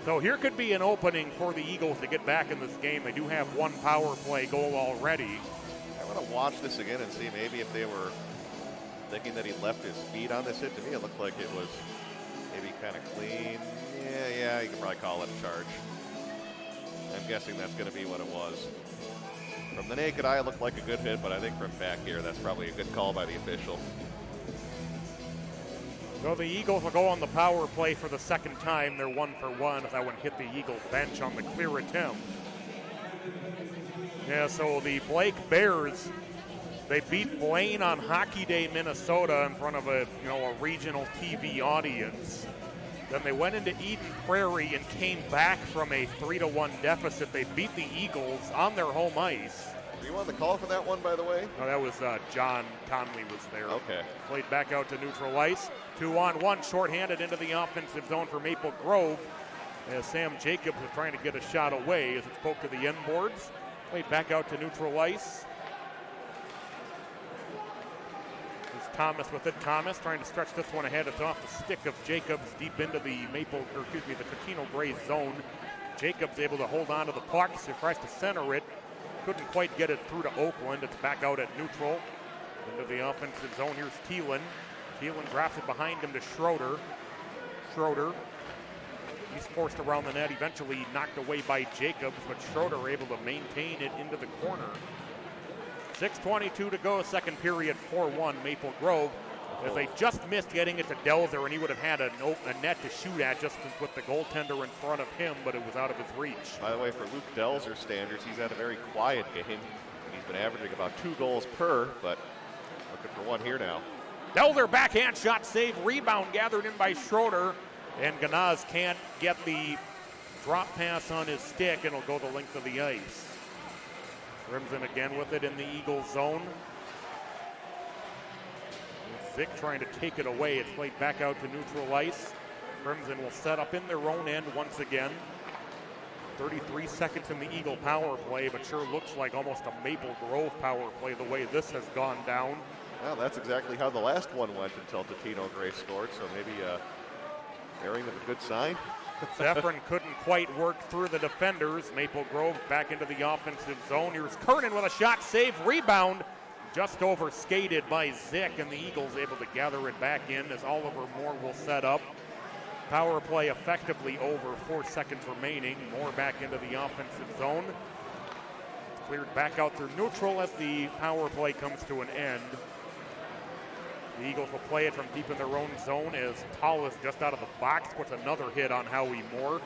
A: So here could be an opening for the Eagles to get back in this game. They do have one power play goal already.
B: I want to watch this again and see maybe if they were thinking that he left his feet on this hit. To me, it looked like it was maybe kind of clean. Yeah, you can probably call it a charge. I'm guessing that's going to be what it was. From the naked eye, it looked like a good hit, but I think from back here, that's probably a good call by the official.
A: So the Eagles will go on the power play for the second time. They're 1-for-1 as that one hit the Eagle bench on the clear attempt. Yeah, so the Blake Bears, they beat Blaine on Hockey Day, Minnesota in front of a regional TV audience. Then they went into Eden Prairie and came back from a 3-1 deficit. They beat the Eagles on their home ice.
B: Were you on the call for that one, by the way?
A: No, that was John Conley was there.
B: Okay.
A: Played back out to neutral ice. 2-on-1, shorthanded into the offensive zone for Maple Grove as Sam Jacobs was trying to get a shot away as it spoke to the end boards. Played back out to neutral ice. There's Thomas with it. Thomas trying to stretch this one ahead. It's off the stick of Jacobs deep into the the Totino-Grace zone. Jacobs able to hold on to the puck. So tries to center it. Couldn't quite get it through to Oakland. It's back out at neutral. Into the offensive zone. Here's Thielen. Thielen drops it behind him to Schroeder. He's forced around the net. Eventually knocked away by Jacobs, but Schroeder able to maintain it into the corner. 6:22 to go, second period, 4-1 Maple Grove. As they just missed getting it to Delzer, and he would have had a net to shoot at just with the goaltender in front of him, but it was out of his reach.
B: By the way, for Luke Delzer standards, he's had a very quiet game. He's been averaging about 2 goals per, but looking for one here now.
A: Delzer backhand shot save, rebound gathered in by Schroeder, and Ganaz can't get the drop pass on his stick, and it'll go the length of the ice. Crimson again with it in the Eagles zone. Vic trying to take it away. It's played back out to neutral ice. Crimson will set up in their own end once again. 33 seconds in the Eagle power play, but sure looks like almost a Maple Grove power play the way this has gone down.
B: Well, that's exactly how the last one went until Totino-Grace scored, so maybe bearing of a good sign.
A: Zephyrin couldn't quite work through the defenders. Maple Grove back into the offensive zone. Here's Kernan with a shot, save, rebound. Just over skated by Zick, and the Eagles able to gather it back in as Oliver Moore will set up. Power play effectively over, 4 seconds remaining. Moore back into the offensive zone. It's cleared back out through neutral as the power play comes to an end. The Eagles will play it from deep in their own zone as Tallis just out of the box puts another hit on Howie Moore.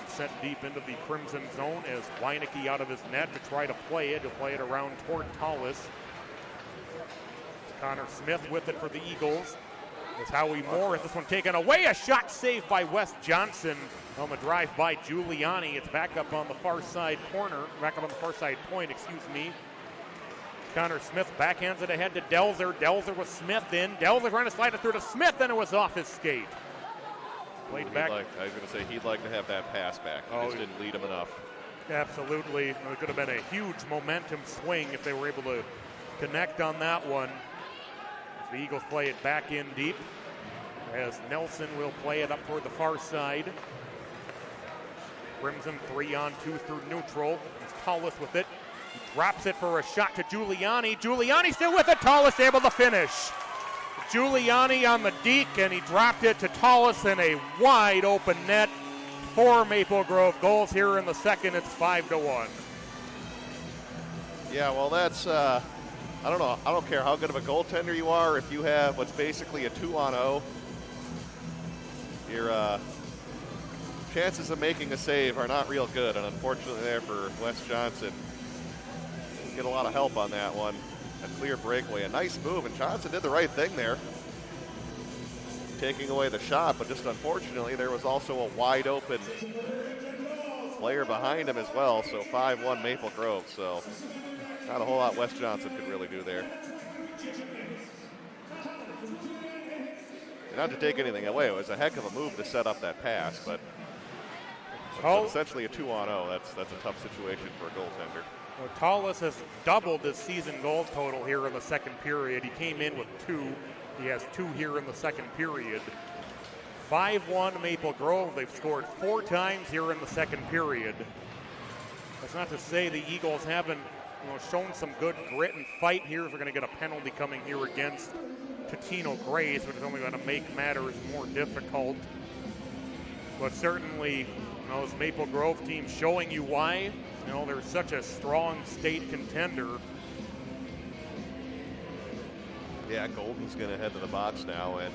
A: Sent deep into the Crimson zone as Weinecke out of his net to try to play it. He'll play it around toward Tallis. Connor Smith with it for the Eagles. As Howie Moore has this one taken away. A shot saved by Wes Johnson on the drive by Giuliani. It's back up on the far side point. Connor Smith backhands it ahead to Delzer. Delzer with Smith in. Delzer trying to slide it through to Smith, and it was off his skate. Played back.
B: I was going to say he'd like to have that pass back. He just didn't lead him enough.
A: Absolutely. It could have been a huge momentum swing if they were able to connect on that one. As the Eagles play it back in deep, as Nelson will play it up toward the far side. Crimson 3-on-2 through neutral. It's Tallis with it. He Drops it for a shot to Giuliani. Giuliani still with it. Tallis able to finish. Giuliani on the deke, and he dropped it to Tallis in a wide open net. 4 Maple Grove goals here in the second. It's 5-1.
B: Yeah, well, that's, I don't know. I don't care how good of a goaltender you are. If you have what's basically a 2-on-0, your chances of making a save are not real good. And unfortunately there for Wes Johnson, didn't get a lot of help on that one. A clear breakaway, a nice move, and Johnson did the right thing there, taking away the shot, but just unfortunately there was also a wide open player behind him as well, so 5-1 Maple Grove, so not a whole lot Wes Johnson could really do there. And not to take anything away, it was a heck of a move to set up that pass, but essentially a 2-on-0, that's a tough situation for a goaltender.
A: Well, Tallis has doubled his season goal total here in the second period. He came in with 2. He has 2 here in the second period. 5-1 Maple Grove. They've scored 4 times here in the second period. That's not to say the Eagles haven't shown some good grit and fight here. We're going to get a penalty coming here against Totino-Grace, which is only going to make matters more difficult. But certainly, this Maple Grove team showing you why they're such a strong state contender.
B: Yeah, Golden's going to head to the box now, and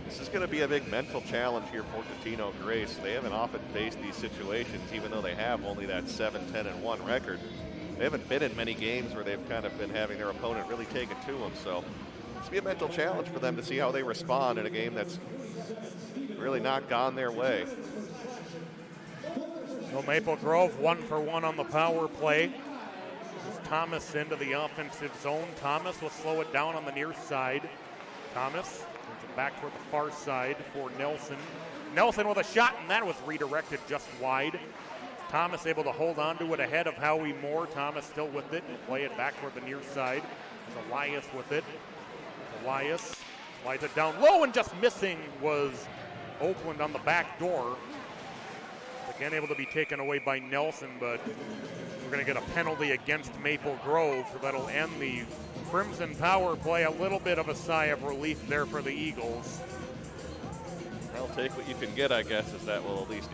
B: this is going to be a big mental challenge here for Totino-Grace. They haven't often faced these situations, even though they have only that 7-10-1 record. They haven't been in many games where they've kind of been having their opponent really take it to them. So it's going to be a mental challenge for them to see how they respond in a game that's really not gone their way.
A: So Maple Grove 1 for 1 on the power play. As Thomas into the offensive zone. Thomas will slow it down on the near side. Thomas brings it back toward the far side for Nelson. Nelson with a shot, and that was redirected just wide. Thomas able to hold on to it ahead of Howie Moore. Thomas still with it and play it back toward the near side. There's Elias with it. Elias slides it down low, and just missing was Oakland on the back door. Again, able to be taken away by Nelson, but we're going to get a penalty against Maple Grove, so that'll end the Crimson power play. A little bit of a sigh of relief there for the Eagles.
B: They'll take what you can get, I guess, as that will at least,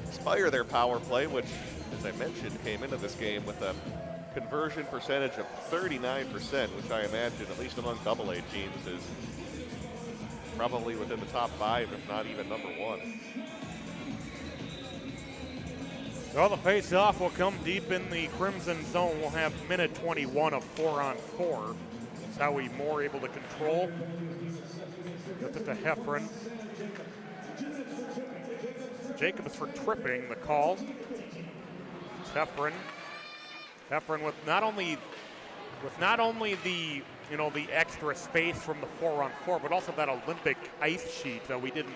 B: inspire their power play, which, as I mentioned, came into this game with a conversion percentage of 39%, which I imagine, at least among AA teams, is probably within the top 5, if not even number 1.
A: Well, the face-off will come deep in the Crimson zone. We'll have minute 21 of 4-on-4. That's how we more able to control. Gets it to Heffron. Jacobs for tripping, the call. It's Heffron. Heffron with not only the the extra space from the 4-on-4, but also that Olympic ice sheet that we didn't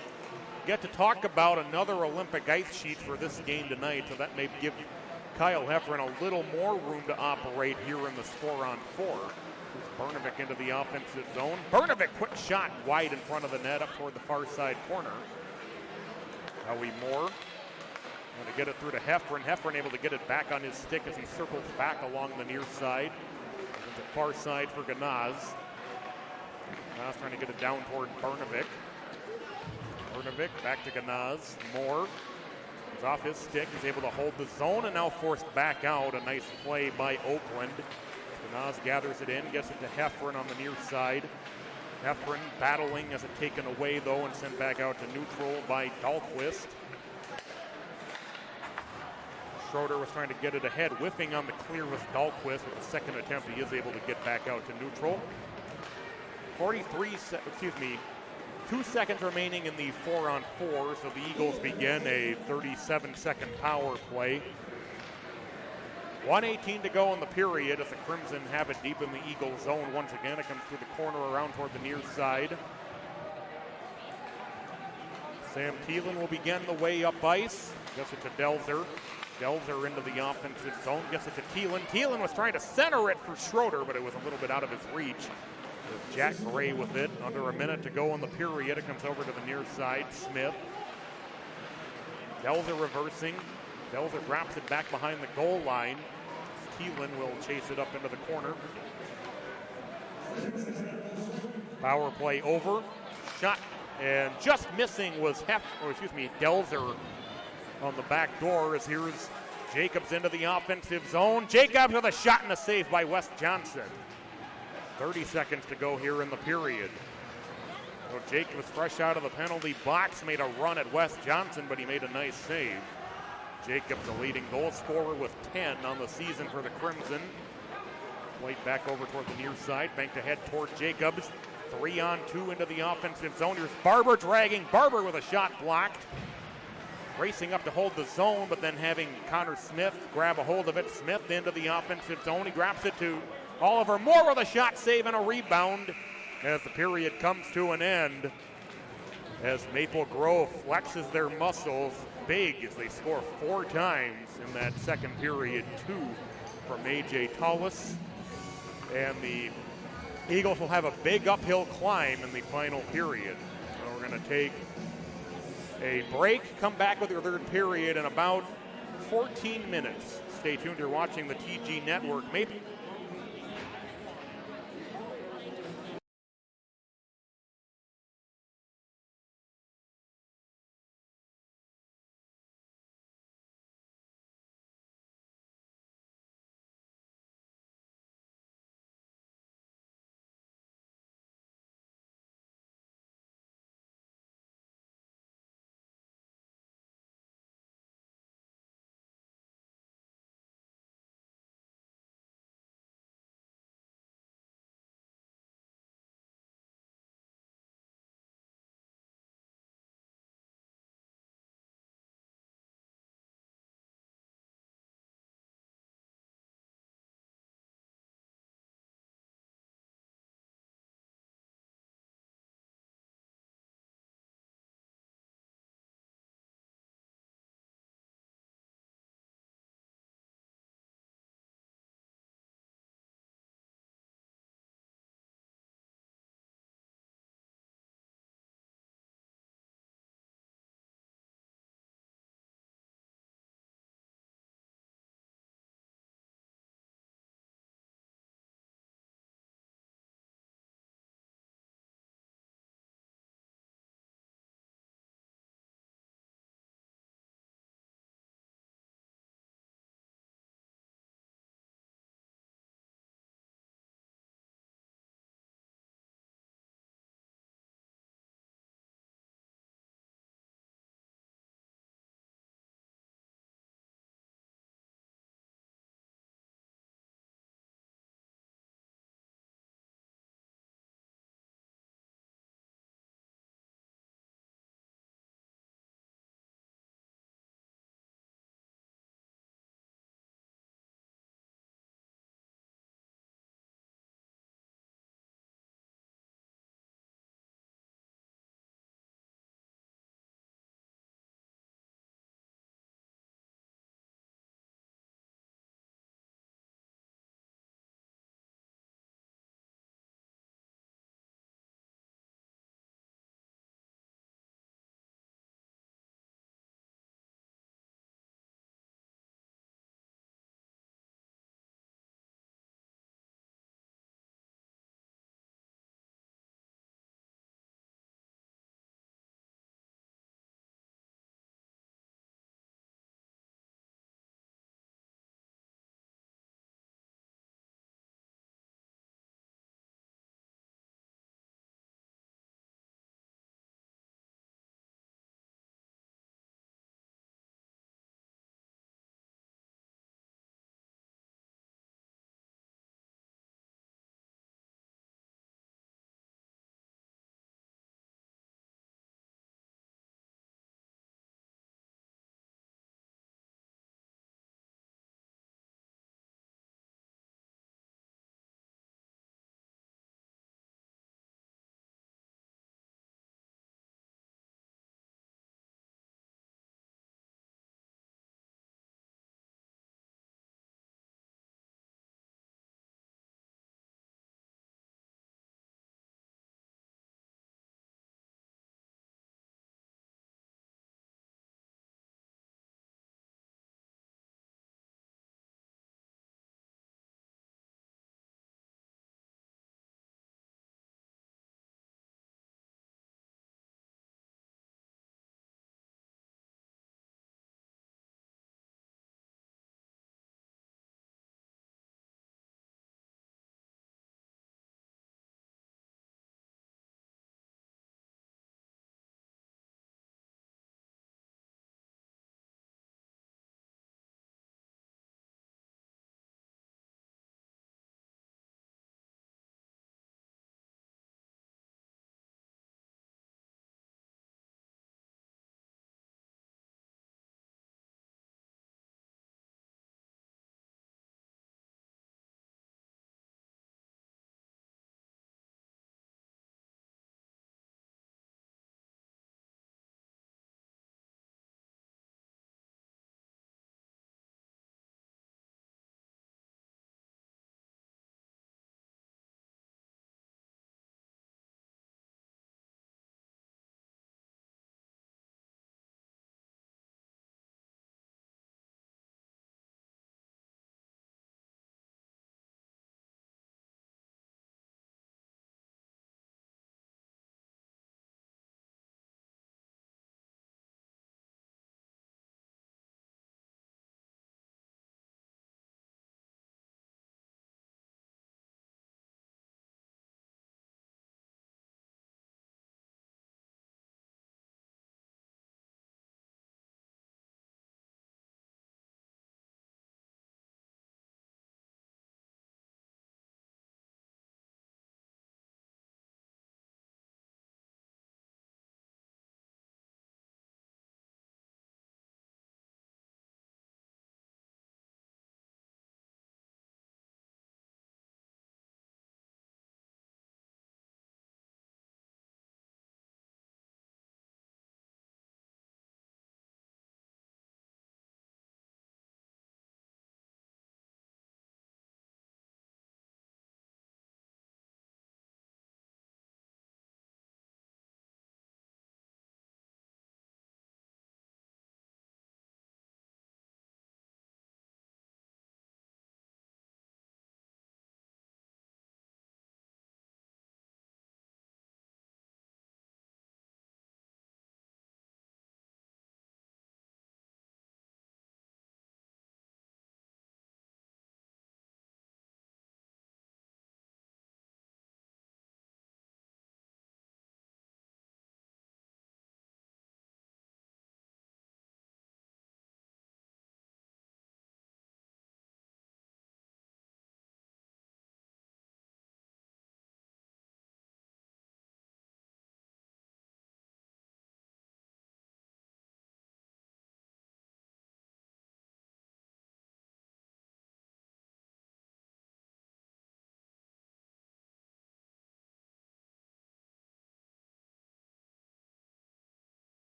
A: get to talk about. Another Olympic ice sheet for this game tonight, so that may give Kyle Heffron a little more room to operate here in this 4-on-4. Brnovik into the offensive zone. Brnovik, quick shot wide in front of the net up toward the far side corner. Howie Moore going to get it through to Heffron. Heffron able to get it back on his stick as he circles back along the near side. The far side for Ganaz. Ganaz trying to get it down toward Brnovik. Brnovik back to Ganaz. Moore is off his stick. He's able to hold the zone and now forced back out. A nice play by Oakland. Ganaz gathers it in, gets it to Heffron on the near side. Heffron battling as it taken away though and sent back out to neutral by Dahlquist. Schroeder was trying to get it ahead, whiffing on the clear with Dahlquist. With the second attempt, he is able to get back out to neutral. 2 seconds remaining in the 4-on-4, so the Eagles begin a 37-second power play. 1:18 to go in the period as the Crimson have it deep in the Eagle zone. Once again, it comes through the corner around toward the near side. Sam Thielen will begin the way up ice. Gets it to Delzer. Delzer into the offensive zone. Gets it to Thielen. Thielen was trying to center it for Schroeder, but it was a little bit out of his reach. There's Jack Gray with it. Under a minute to go in the period. It comes over to the near side. Smith. Delzer reversing. Delzer drops it back behind the goal line. Keelan will chase it up into the corner. Power play over. Shot and just missing was Delzer on the back door as here's Jacobs into the offensive zone. Jacobs with a shot and a save by Wes Johnson. 30 seconds to go here in the period. So Jacobs fresh out of the penalty box, made a run at Wes Johnson, but he made a nice save. Jacobs, the leading goal scorer with 10 on the season for the Crimson. Played back over toward the near side, banked ahead toward Jacobs. 3-on-2 into the offensive zone. Here's Barber dragging. Barber with a shot blocked. Racing up to hold the zone, but then having Connor Smith grab a hold of it. Smith into the offensive zone. He grabs it to Oliver Moore with a shot, save, and a rebound as the period comes to an end. As Maple Grove flexes their muscles big as they score 4 times in that second period. 2 from A.J. Tullis. And the Eagles will have a big uphill climb in the final period. So we're going to take a break, come back with your third period in about 14 minutes. Stay tuned, you're watching the TG Network. Maybe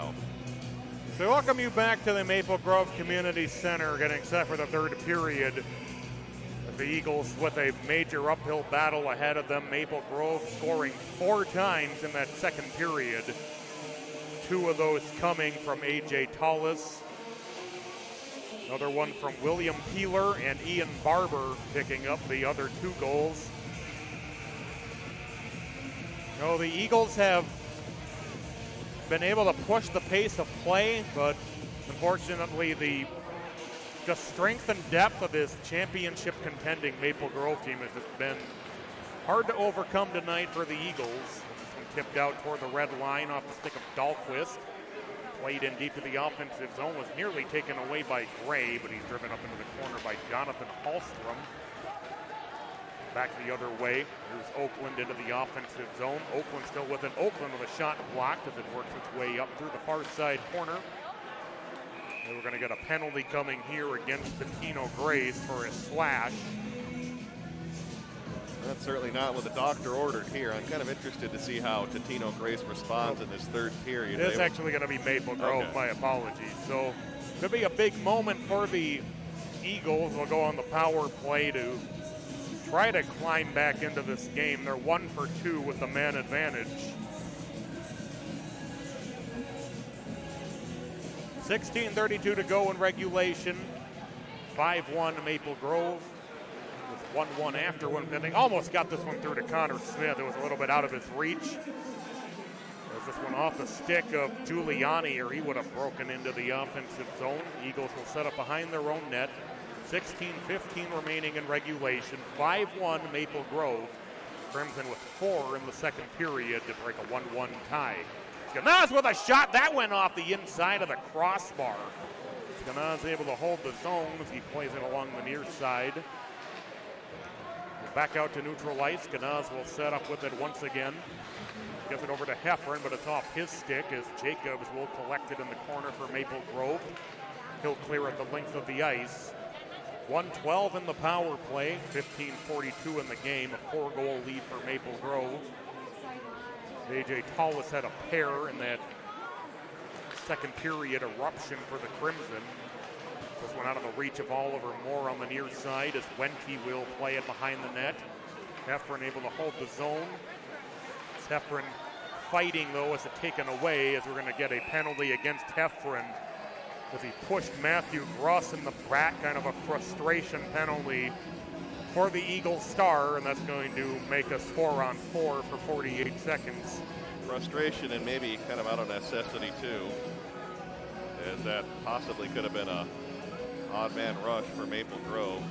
B: now.
A: So welcome you back to the Maple Grove Community Center, getting set for the third period. The Eagles with a major uphill battle ahead of them. Maple Grove scoring 4 times in that second period. 2 of those coming from A.J. Tallis. Another one from William Peeler and Ian Barber picking up the other 2 goals. No, the Eagles have been able to push the pace of play, but unfortunately the strength and depth of this championship contending Maple Grove team has just been hard to overcome tonight for the Eagles. This one tipped out toward the red line off the stick of Dahlquist. Played in deep to the offensive zone, was nearly taken away by Gray, but he's driven up into the corner by Jonathan Hallstrom. Back the other way, here's Oakland into the offensive zone. Oakland still with it. Oakland with a shot blocked as it works its way up through the far side corner. And we're going to get a penalty coming here against Totino-Grace for a slash.
B: That's certainly not what the doctor ordered here. I'm kind of interested to see how Totino-Grace responds in this third period.
A: It's actually going to be Maple Grove, okay. My apologies. So could be a big moment for the Eagles. They'll go on the power play to try to climb back into this game. They're 1 for 2 with the man advantage. 16:32 to go in regulation. 5-1 Maple Grove. With 1-1 after one. They almost got this one through to Connor Smith. It was a little bit out of his reach. There's this one off the stick of Giuliani, or he would have broken into the offensive zone. Eagles will set up behind their own net. 16:15 remaining in regulation. 5-1 Maple Grove. Crimson with 4 in the second period to break a 1-1 tie. Skanaz with a shot. That went off the inside of the crossbar. Skanaz able to hold the zone as he plays it along the near side. Back out to neutral ice. Skanaz will set up with it once again. Gets it over to Heffron, but it's off his stick as Jacobs will collect it in the corner for Maple Grove. He'll clear at the length of the ice. 1:12 in the power play, 15:42 in the game, a 4-goal lead for Maple Grove. A.J. Tallis had a pair in that second period eruption for the Crimson. This one out of the reach of Oliver Moore on the near side as Wente will play it behind the net. Heffron able to hold the zone. It's Heffron fighting though as it's taken away as we're going to get a penalty against Heffron as he pushed Matthew Gross in the back, kind of a frustration penalty for the Eagles star, and that's going to make us 4-on-4 for 48 seconds.
B: Frustration and maybe kind of out of necessity too, as that possibly could have been a odd man rush for Maple Grove.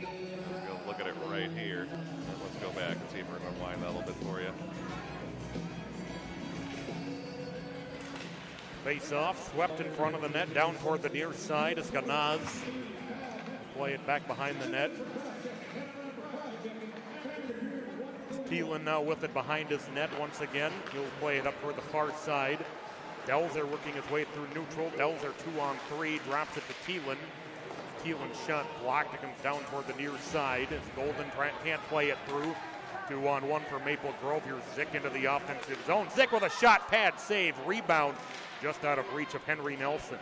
B: Let's go look at it right here. Let's go back and see if we're going to line that a little bit for you.
A: Face off, swept in front of the net, down toward the near side as Skanaz play it back behind the net. Thielen now with it behind his net once again. He'll play it up toward the far side. Delzer working his way through neutral. Delzer 2-on-3, drops it to Thielen. Thielen's shot blocked. It comes down toward the near side as Golden can't play it through. 2-on-1 for Maple Grove. Here's Zick into the offensive zone. Zick with a shot, pad, save, rebound, just out of reach of Henry Nelson.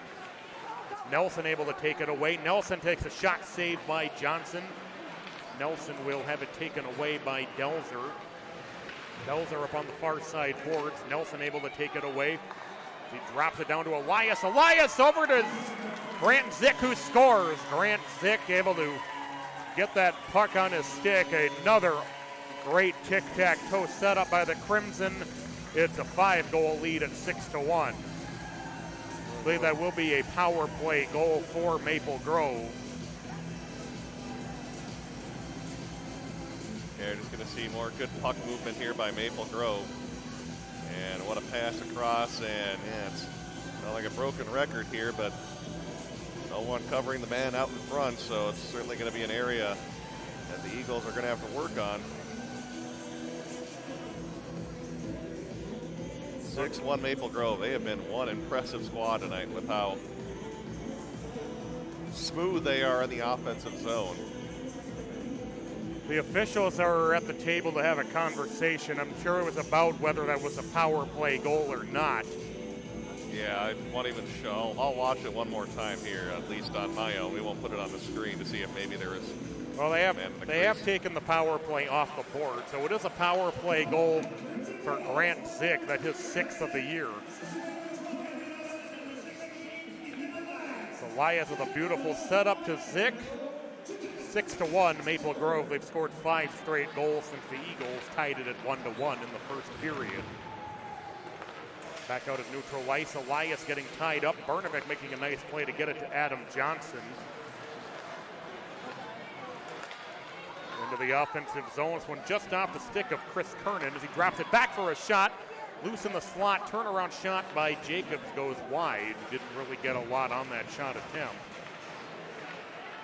A: It's Nelson able to take it away. Nelson takes a shot saved by Johnson. Nelson will have it taken away by Delzer. Delzer up on the far side boards. Nelson able to take it away. He drops it down to Elias. Elias over to Grant Zick, who scores. Grant Zick able to get that puck on his stick. Another great tic-tac-toe setup by the Crimson. It's a 5-goal lead at 6-1. I believe that will be a power play goal for Maple Grove.
B: Yeah, just going to see more good puck movement here by Maple Grove. And what a pass across, and yeah, it's not like a broken record here, but no one covering the man out in front, so it's certainly going to be an area that the Eagles are going to have to work on. 6-1 Maple Grove. They have been one impressive squad tonight with how smooth they are in the offensive zone.
A: The officials are at the table to have a conversation. I'm sure it was about whether that was a power play goal or not.
B: Yeah, I won't even show. I'll watch it one more time here, at least on my own. We won't put it on the screen to see if maybe there is.
A: Well, they have taken the power play off the board, so it is a power play goal for Grant Zick. That's his 6th of the year. So Elias with a beautiful setup to Zick. 6-1, Maple Grove. They've scored 5 straight goals since the Eagles tied it at 1-1 in the first period. Back out at neutral ice, Elias getting tied up. Bernovic making a nice play to get it to Adam Johnson. Into the offensive zone. This one just off the stick of Chris Kernan as he drops it back for a shot. Loose in the slot, turnaround shot by Jacobs goes wide. Didn't really get a lot on that shot attempt.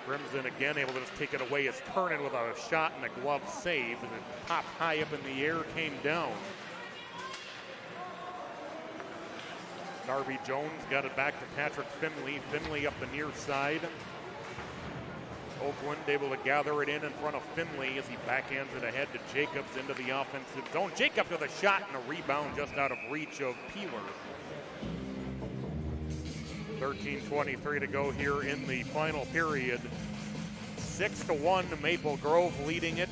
A: Crimson again able to just take it away as Kernan with a shot and a glove save, and it popped high up in the air, came down. Darby Jones got it back to Patrick Finley. Finley up the near side. Oakland able to gather it in front of Finley as he backhands it ahead to Jacobs into the offensive zone. Jacobs with a shot and a rebound just out of reach of Peeler. 13:23 to go here in the final period. 6-1, Maple Grove leading it.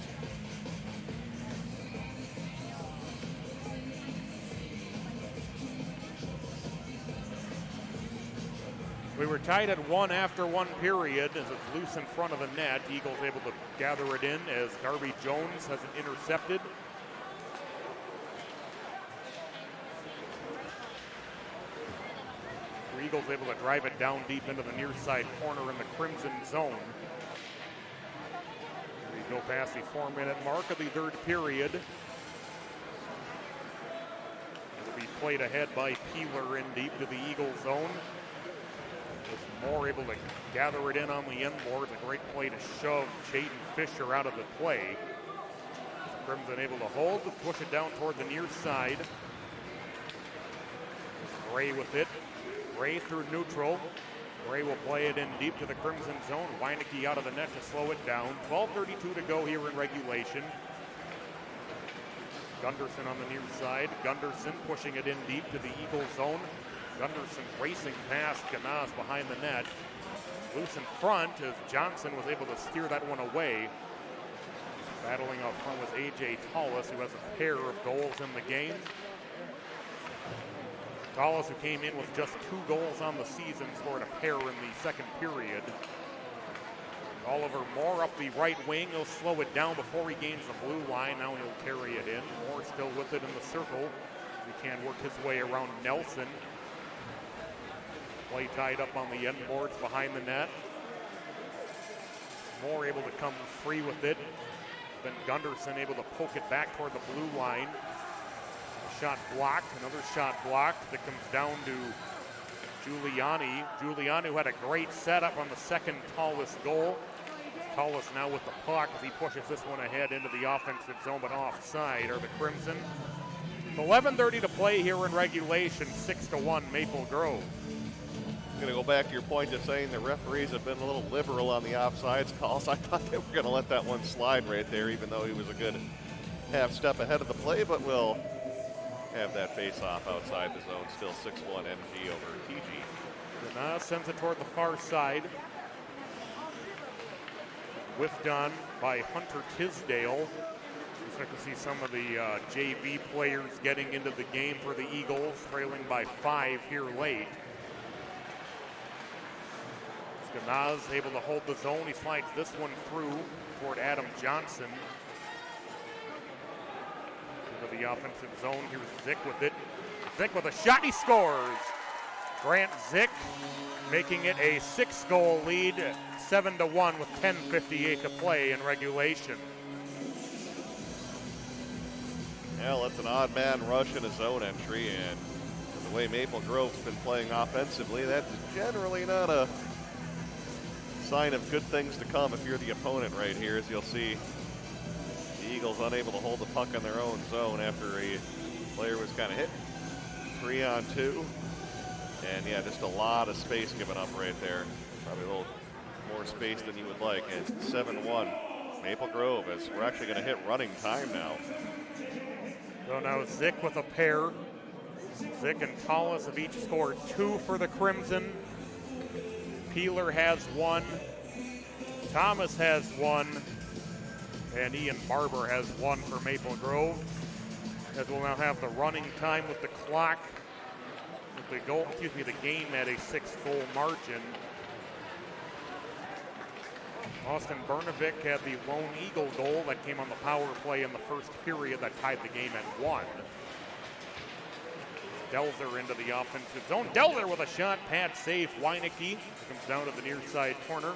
A: We were tied at 1 after 1 period as it's loose in front of the net. Eagles able to gather it in as Darby Jones has it intercepted. The Eagles able to drive it down deep into the near side corner in the Crimson zone. We go past the 4-minute mark of the third period. It'll be played ahead by Peeler in deep to the Eagles zone. Moore able to gather it in on the end boards. A great play to shove Jaden Fisher out of the play. Crimson able to hold, push it down toward the near side. Gray with it. Gray through neutral. Gray will play it in deep to the Crimson zone. Weineke out of the net to slow it down. 12:32 to go here in regulation. Gunderson on the near side. Gunderson pushing it in deep to the Eagles zone. Gunderson racing past Ganaz behind the net. Loose in front as Johnson was able to steer that one away. Battling up front was A.J. Tallis, who has a pair of goals in the game. Tallis, who came in with just 2 goals on the season, scored a pair in the second period. Oliver Moore up the right wing. He'll slow it down before he gains the blue line. Now he'll carry it in. Moore still with it in the circle. He can work his way around Nelson. Play tied up on the end boards behind the net. Moore able to come free with it. Then Gunderson able to poke it back toward the blue line. Shot blocked, another shot blocked that comes down to Giuliani. Giuliani who had a great setup on the second Tallis goal. Tallis now with the puck as he pushes this one ahead into the offensive zone, but offside are the Crimson. 11:30 to play here in regulation, 6-1 Maple Grove.
B: I'm going to go back to your point of saying the referees have been a little liberal on the offsides calls. I thought they were going to let that one slide right there, even though he was a good half step ahead of the play, but we'll have that face-off outside the zone. Still 6-1 MG over TG.
A: Ganaz sends it toward the far side. Whiffed on by Hunter Tisdale. Expect to see some of the JV players getting into the game for the Eagles, trailing by 5 here late. Ganaz able to hold the zone. He slides this one through toward Adam Johnson. Into the offensive zone. Here's Zick with it. Zick with a shot. He scores. Grant Zick making it a 6-goal lead, 7-1 with 10:58 to play in regulation.
B: Well, it's an odd man rush in a zone entry, and the way Maple Grove's been playing offensively, that's generally not a sign of good things to come if you're the opponent right here, as you'll see the Eagles unable to hold the puck in their own zone after a player was kind of hit. 3-on-2. And yeah, just a lot of space given up right there. Probably a little more space than you would like. And 7-1 Maple Grove, as we're actually going to hit running time now.
A: So now Zick with a pair. Zick and Collis have each scored 2 for the Crimson. Peeler has 1. Thomas has 1. And Ian Barber has 1 for Maple Grove. As we'll now have the running time with the clock, with the game at a 6-goal margin. Austin Bernovic had the lone Eagle goal that came on the power play in the first period that tied the game at 1. Delzer into the offensive zone. Delzer with a shot, pad save. Weinecke comes down to the near side corner.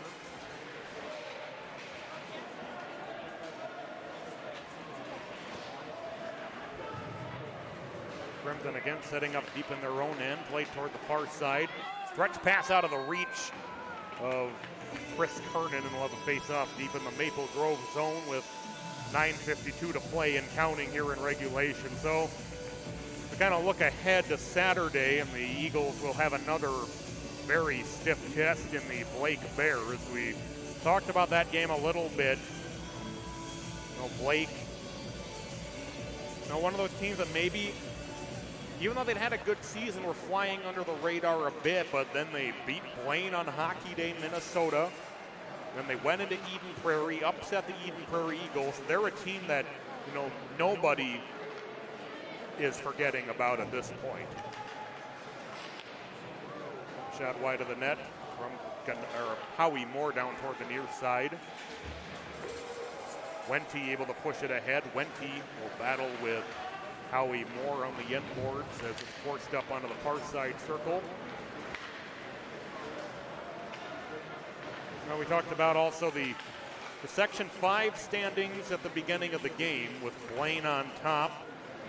A: Crimson again setting up deep in their own end, played toward the far side. Stretch pass out of the reach of Chris Kernan, and will have a face-off deep in the Maple Grove zone with 9:52 to play and counting here in regulation. So we kind of look ahead to Saturday, and the Eagles will have another very stiff test in the Blake Bears. We talked about that game a little bit. Blake, one of those teams that maybe, even though they'd had a good season, were flying under the radar a bit, but then they beat Blaine on Hockey Day, Minnesota. Then they went into Eden Prairie, upset the Eden Prairie Eagles. They're a team that, nobody is forgetting about at this point. Shot wide of the net from Howie Moore down toward the near side. Wente able to push it ahead. Wente will battle with Howie Moore on the end boards as it's forced up onto the far side circle. Now we talked about also the Section 5 standings at the beginning of the game with Blaine on top,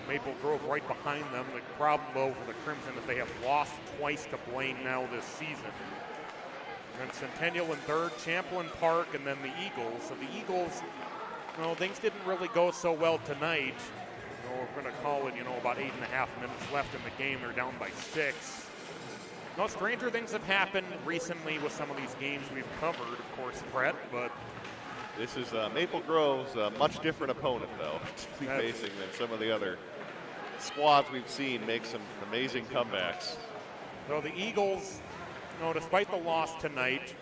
A: Maple Grove right behind them. The problem, though, for the Crimson is they have lost twice to Blaine now this season. And Centennial in third, Champlain Park, and then the Eagles. So the Eagles, things didn't really go so well tonight. We're going to call it, about 8.5 minutes left in the game. They're down by 6. Stranger things have happened recently with some of these games we've covered, of course, Brett, but
B: this is Maple Grove's a much different opponent, though, to be facing than some of the other squads we've seen make some amazing comebacks.
A: So the Eagles, despite the loss tonight,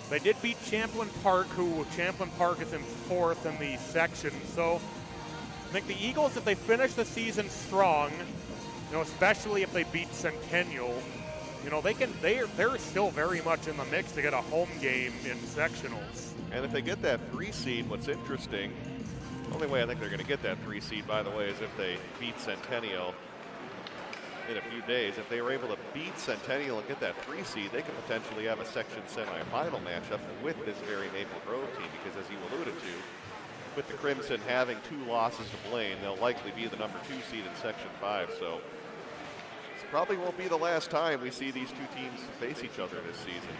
A: they did beat Champlain Park, Champlain Park is in 4th in the section. So I think the Eagles, if they finish the season strong, especially if they beat Centennial, they're still very much in the mix to get a home game in sectionals.
B: And if they get that 3 seed, what's interesting, the only way I think they're going to get that 3 seed, by the way, is if they beat Centennial in a few days. If they were able to beat Centennial and get that 3 seed, they could potentially have a section semifinal matchup with this very Maple Grove team, because as you alluded to, with the Crimson having 2 losses to Blaine, they'll likely be the number 2 seed in Section 5. So this probably won't be the last time we see these 2 teams face each other this season.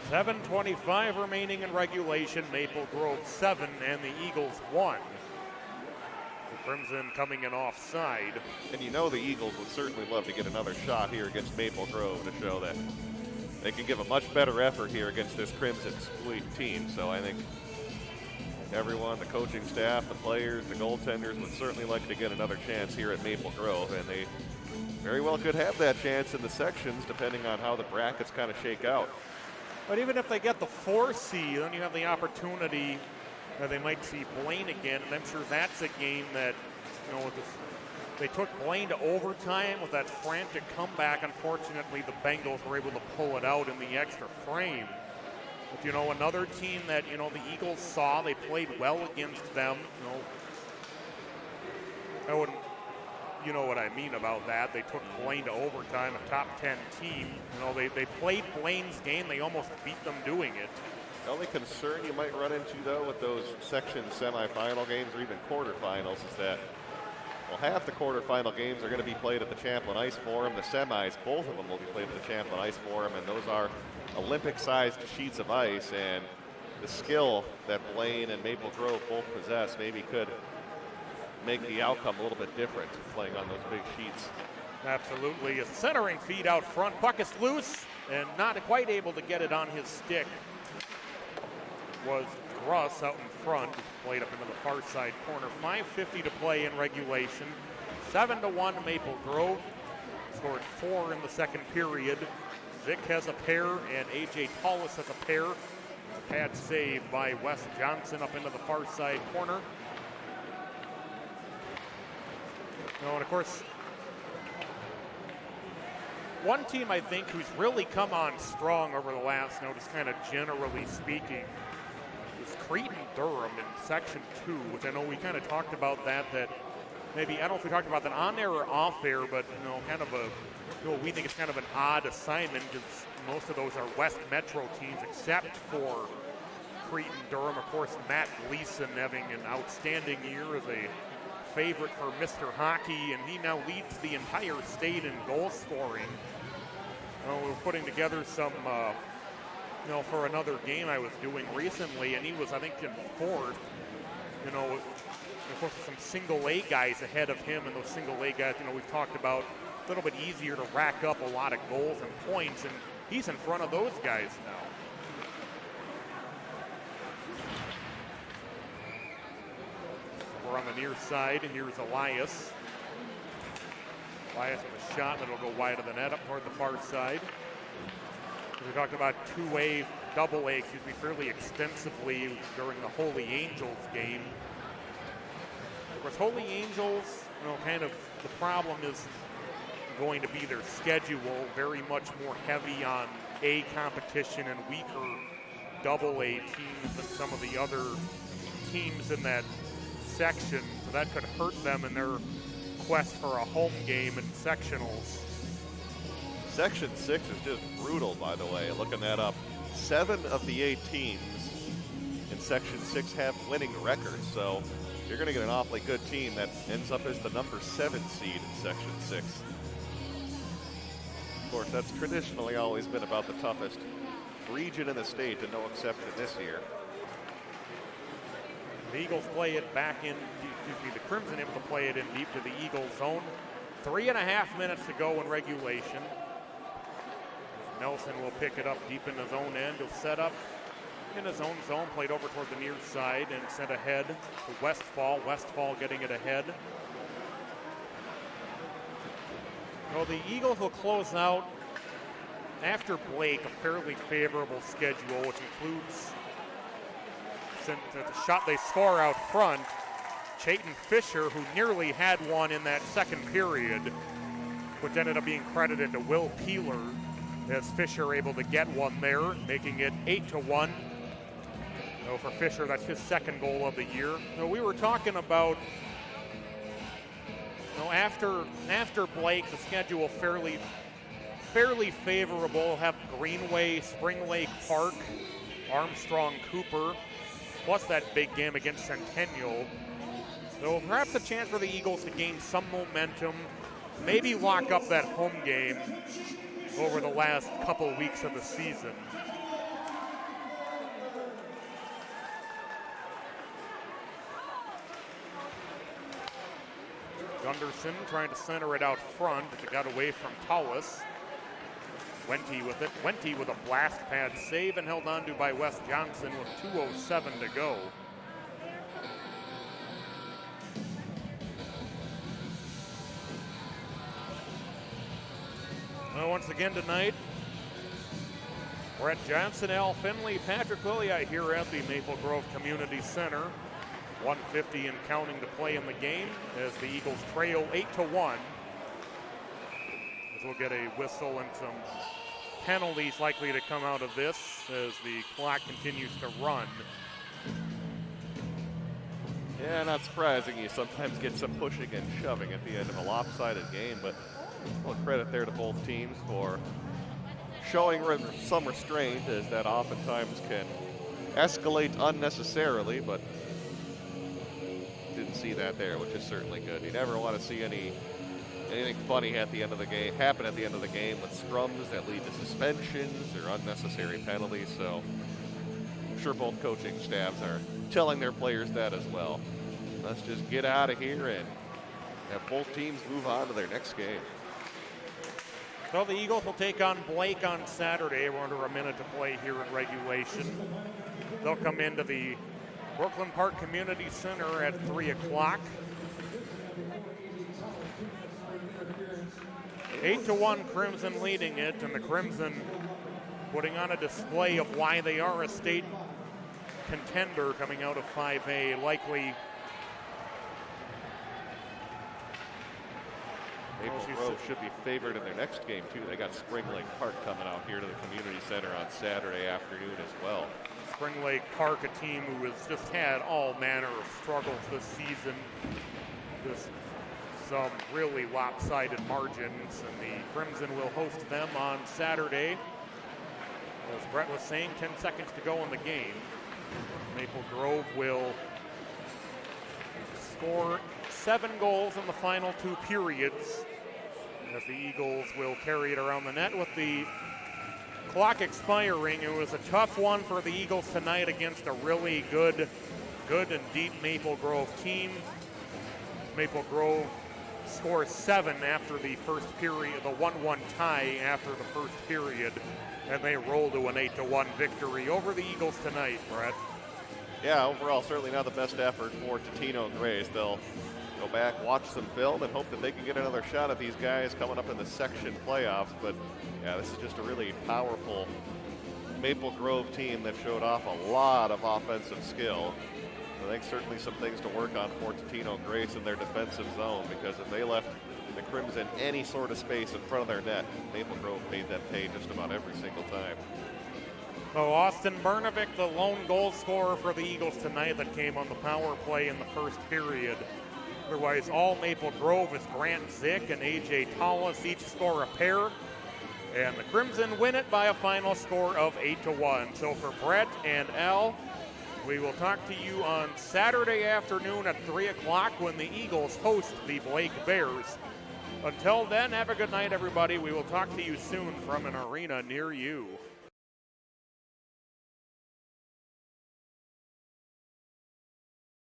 A: 7:25 remaining in regulation. Maple Grove 7 and the Eagles 1. The Crimson coming in offside.
B: And the Eagles would certainly love to get another shot here against Maple Grove to show that they can give a much better effort here against this Crimson team. So I think everyone, the coaching staff, the players, the goaltenders would certainly like to get another chance here at Maple Grove, and they very well could have that chance in the sections depending on how the brackets kind of shake out.
A: But even if they get the 4 seed, then you have the opportunity that they might see Blaine again, and I'm sure that's a game that, they took Blaine to overtime with that frantic comeback. Unfortunately, the Bengals were able to pull it out in the extra frame. But, another team that, the Eagles saw, they played well against them. I wouldn't, what I mean about that. They took Blaine to overtime, a top 10 team. They played Blaine's game. They almost beat them doing it.
B: The only concern you might run into, though, with those section semifinal games or even quarterfinals is that, half the quarterfinal games are going to be played at the Champlain Ice Forum. The semis, both of them will be played at the Champlain Ice Forum, and those are Olympic-sized sheets of ice, and the skill that Blaine and Maple Grove both possess maybe could make the outcome a little bit different playing on those big sheets.
A: Absolutely. A centering feed out front. Puck is loose and not quite able to get it on his stick. Was Russ out in front, played up into the far side corner. 5:50 to play in regulation. 7-1 Maple Grove. Scored 4 in the second period. Vic has a pair and A.J. Paulus has a pair. Pad save by Wes Johnson up into the far side corner. And of course, one team I think who's really come on strong over the last, just kind of generally speaking, is Cretin-Durham in Section 2, which I know we kind of talked about that maybe, I don't know if we talked about that on air or off air, but kind of we think it's kind of an odd assignment because most of those are West Metro teams except for Cretin-Durham. Of course, Matt Gleason having an outstanding year as a favorite for Mr. Hockey, and he now leads the entire state in goal scoring. We're putting together some, for another game I was doing recently, and he was, I think, in fourth. Of course, some single A guys ahead of him, and those single A guys, we've talked about a little bit easier to rack up a lot of goals and points, and he's in front of those guys now. We're on the near side. Here's Elias. Elias with a shot that'll go wide of the net up toward the far side. We talked about double A, fairly extensively during the Holy Angels game. Of course, Holy Angels, kind of the problem is going to be their schedule, very much more heavy on A competition and weaker double A teams than some of the other teams in that section, so that could hurt them in their quest for a home game in sectionals.
B: Section 6 is just brutal, by the way. Looking that up, 7 of the 8 teams in Section 6 have winning records, so you're going to get an awfully good team that ends up as the number 7 seed in Section 6. Of course, that's traditionally always been about the toughest region in the state, and no exception this year.
A: The Eagles play it back in, the Crimson able to play it in deep to the Eagles zone. 3.5 minutes to go in regulation. Nelson will pick it up deep in his own end. He'll set up in his own zone, played over toward the near side and sent ahead to Westfall. Westfall getting it ahead. Well, the Eagles will close out after Blake a fairly favorable schedule, which includes, since the shot they score out front, Chayton Fisher, who nearly had one in that second period, which ended up being credited to Will Peeler, as Fisher able to get one there, making it 8-1. So for Fisher, that's his second goal of the year. So we were talking about, after Blake, the schedule fairly favorable. Have Greenway, Spring Lake Park, Armstrong Cooper, plus that big game against Centennial. So perhaps a chance for the Eagles to gain some momentum, maybe lock up that home game over the last couple of weeks of the season. Gunderson trying to center it out front. It got away from Paulus. Wente with it. Wente with a blast pad save and held on to by Wes Johnson with 2:07 to go. Well, once again tonight, we're at Johnson L. Finley Patrick Williott here at the Maple Grove Community Center. 150 and counting to play in the game as the Eagles trail 8-1. As we'll get a whistle and some penalties likely to come out of this as the clock continues to run.
B: Yeah, not surprising. You sometimes get some pushing and shoving at the end of a lopsided game, but well, credit there to both teams for showing some restraint, as that oftentimes can escalate unnecessarily, but didn't see that there, which is certainly good. You never want to see anything funny at the end of the game happen at the end of the game with scrums that lead to suspensions or unnecessary penalties. So I'm sure both coaching staffs are telling their players that as well. Let's just get out of here and have both teams move on to their next game.
A: So the Eagles will take on Blake on Saturday. We're under a minute to play here in regulation. They'll come into the Brooklyn Park Community Center at 3 o'clock. 8-1 Crimson leading it, and the Crimson putting on a display of why they are a state contender coming out of 5A, likely.
B: Maple Grove should be favored in their next game, too. They got Spring Lake Park coming out here to the community center on Saturday afternoon as well.
A: Spring Lake Park, a team who has just had all manner of struggles this season. Just some really lopsided margins, and the Crimson will host them on Saturday. As Brett was saying, 10 seconds to go in the game. Maple Grove will score 7 goals in the final 2 periods, as the Eagles will carry it around the net with the clock expiring. It was a tough one for the Eagles tonight against a really good and deep Maple Grove team. Maple Grove scores 7 after the first period, the 1-1 tie after the first period, and they roll to an 8-1 victory over the Eagles tonight, Brett.
B: Yeah, overall, certainly not the best effort for Totino-Grace. They'll go back, watch some film, and hope that they can get another shot at these guys coming up in the section playoffs. But yeah, this is just a really powerful Maple Grove team that showed off a lot of offensive skill. I think certainly some things to work on for Totino-Grace in their defensive zone, because if they left the Crimson any sort of space in front of their net, Maple Grove made them pay just about every single time.
A: So Austin Bernovic, the lone goal scorer for the Eagles tonight, that came on the power play in the first period. Otherwise, all Maple Grove is Grant Zick and A.J. Tallis, each score a pair. And the Crimson win it by a final score of 8-1. So for Brett and Al, we will talk to you on Saturday afternoon at 3 o'clock when the Eagles host the Blake Bears. Until then, have a good night, everybody. We will talk to you soon from an arena near you.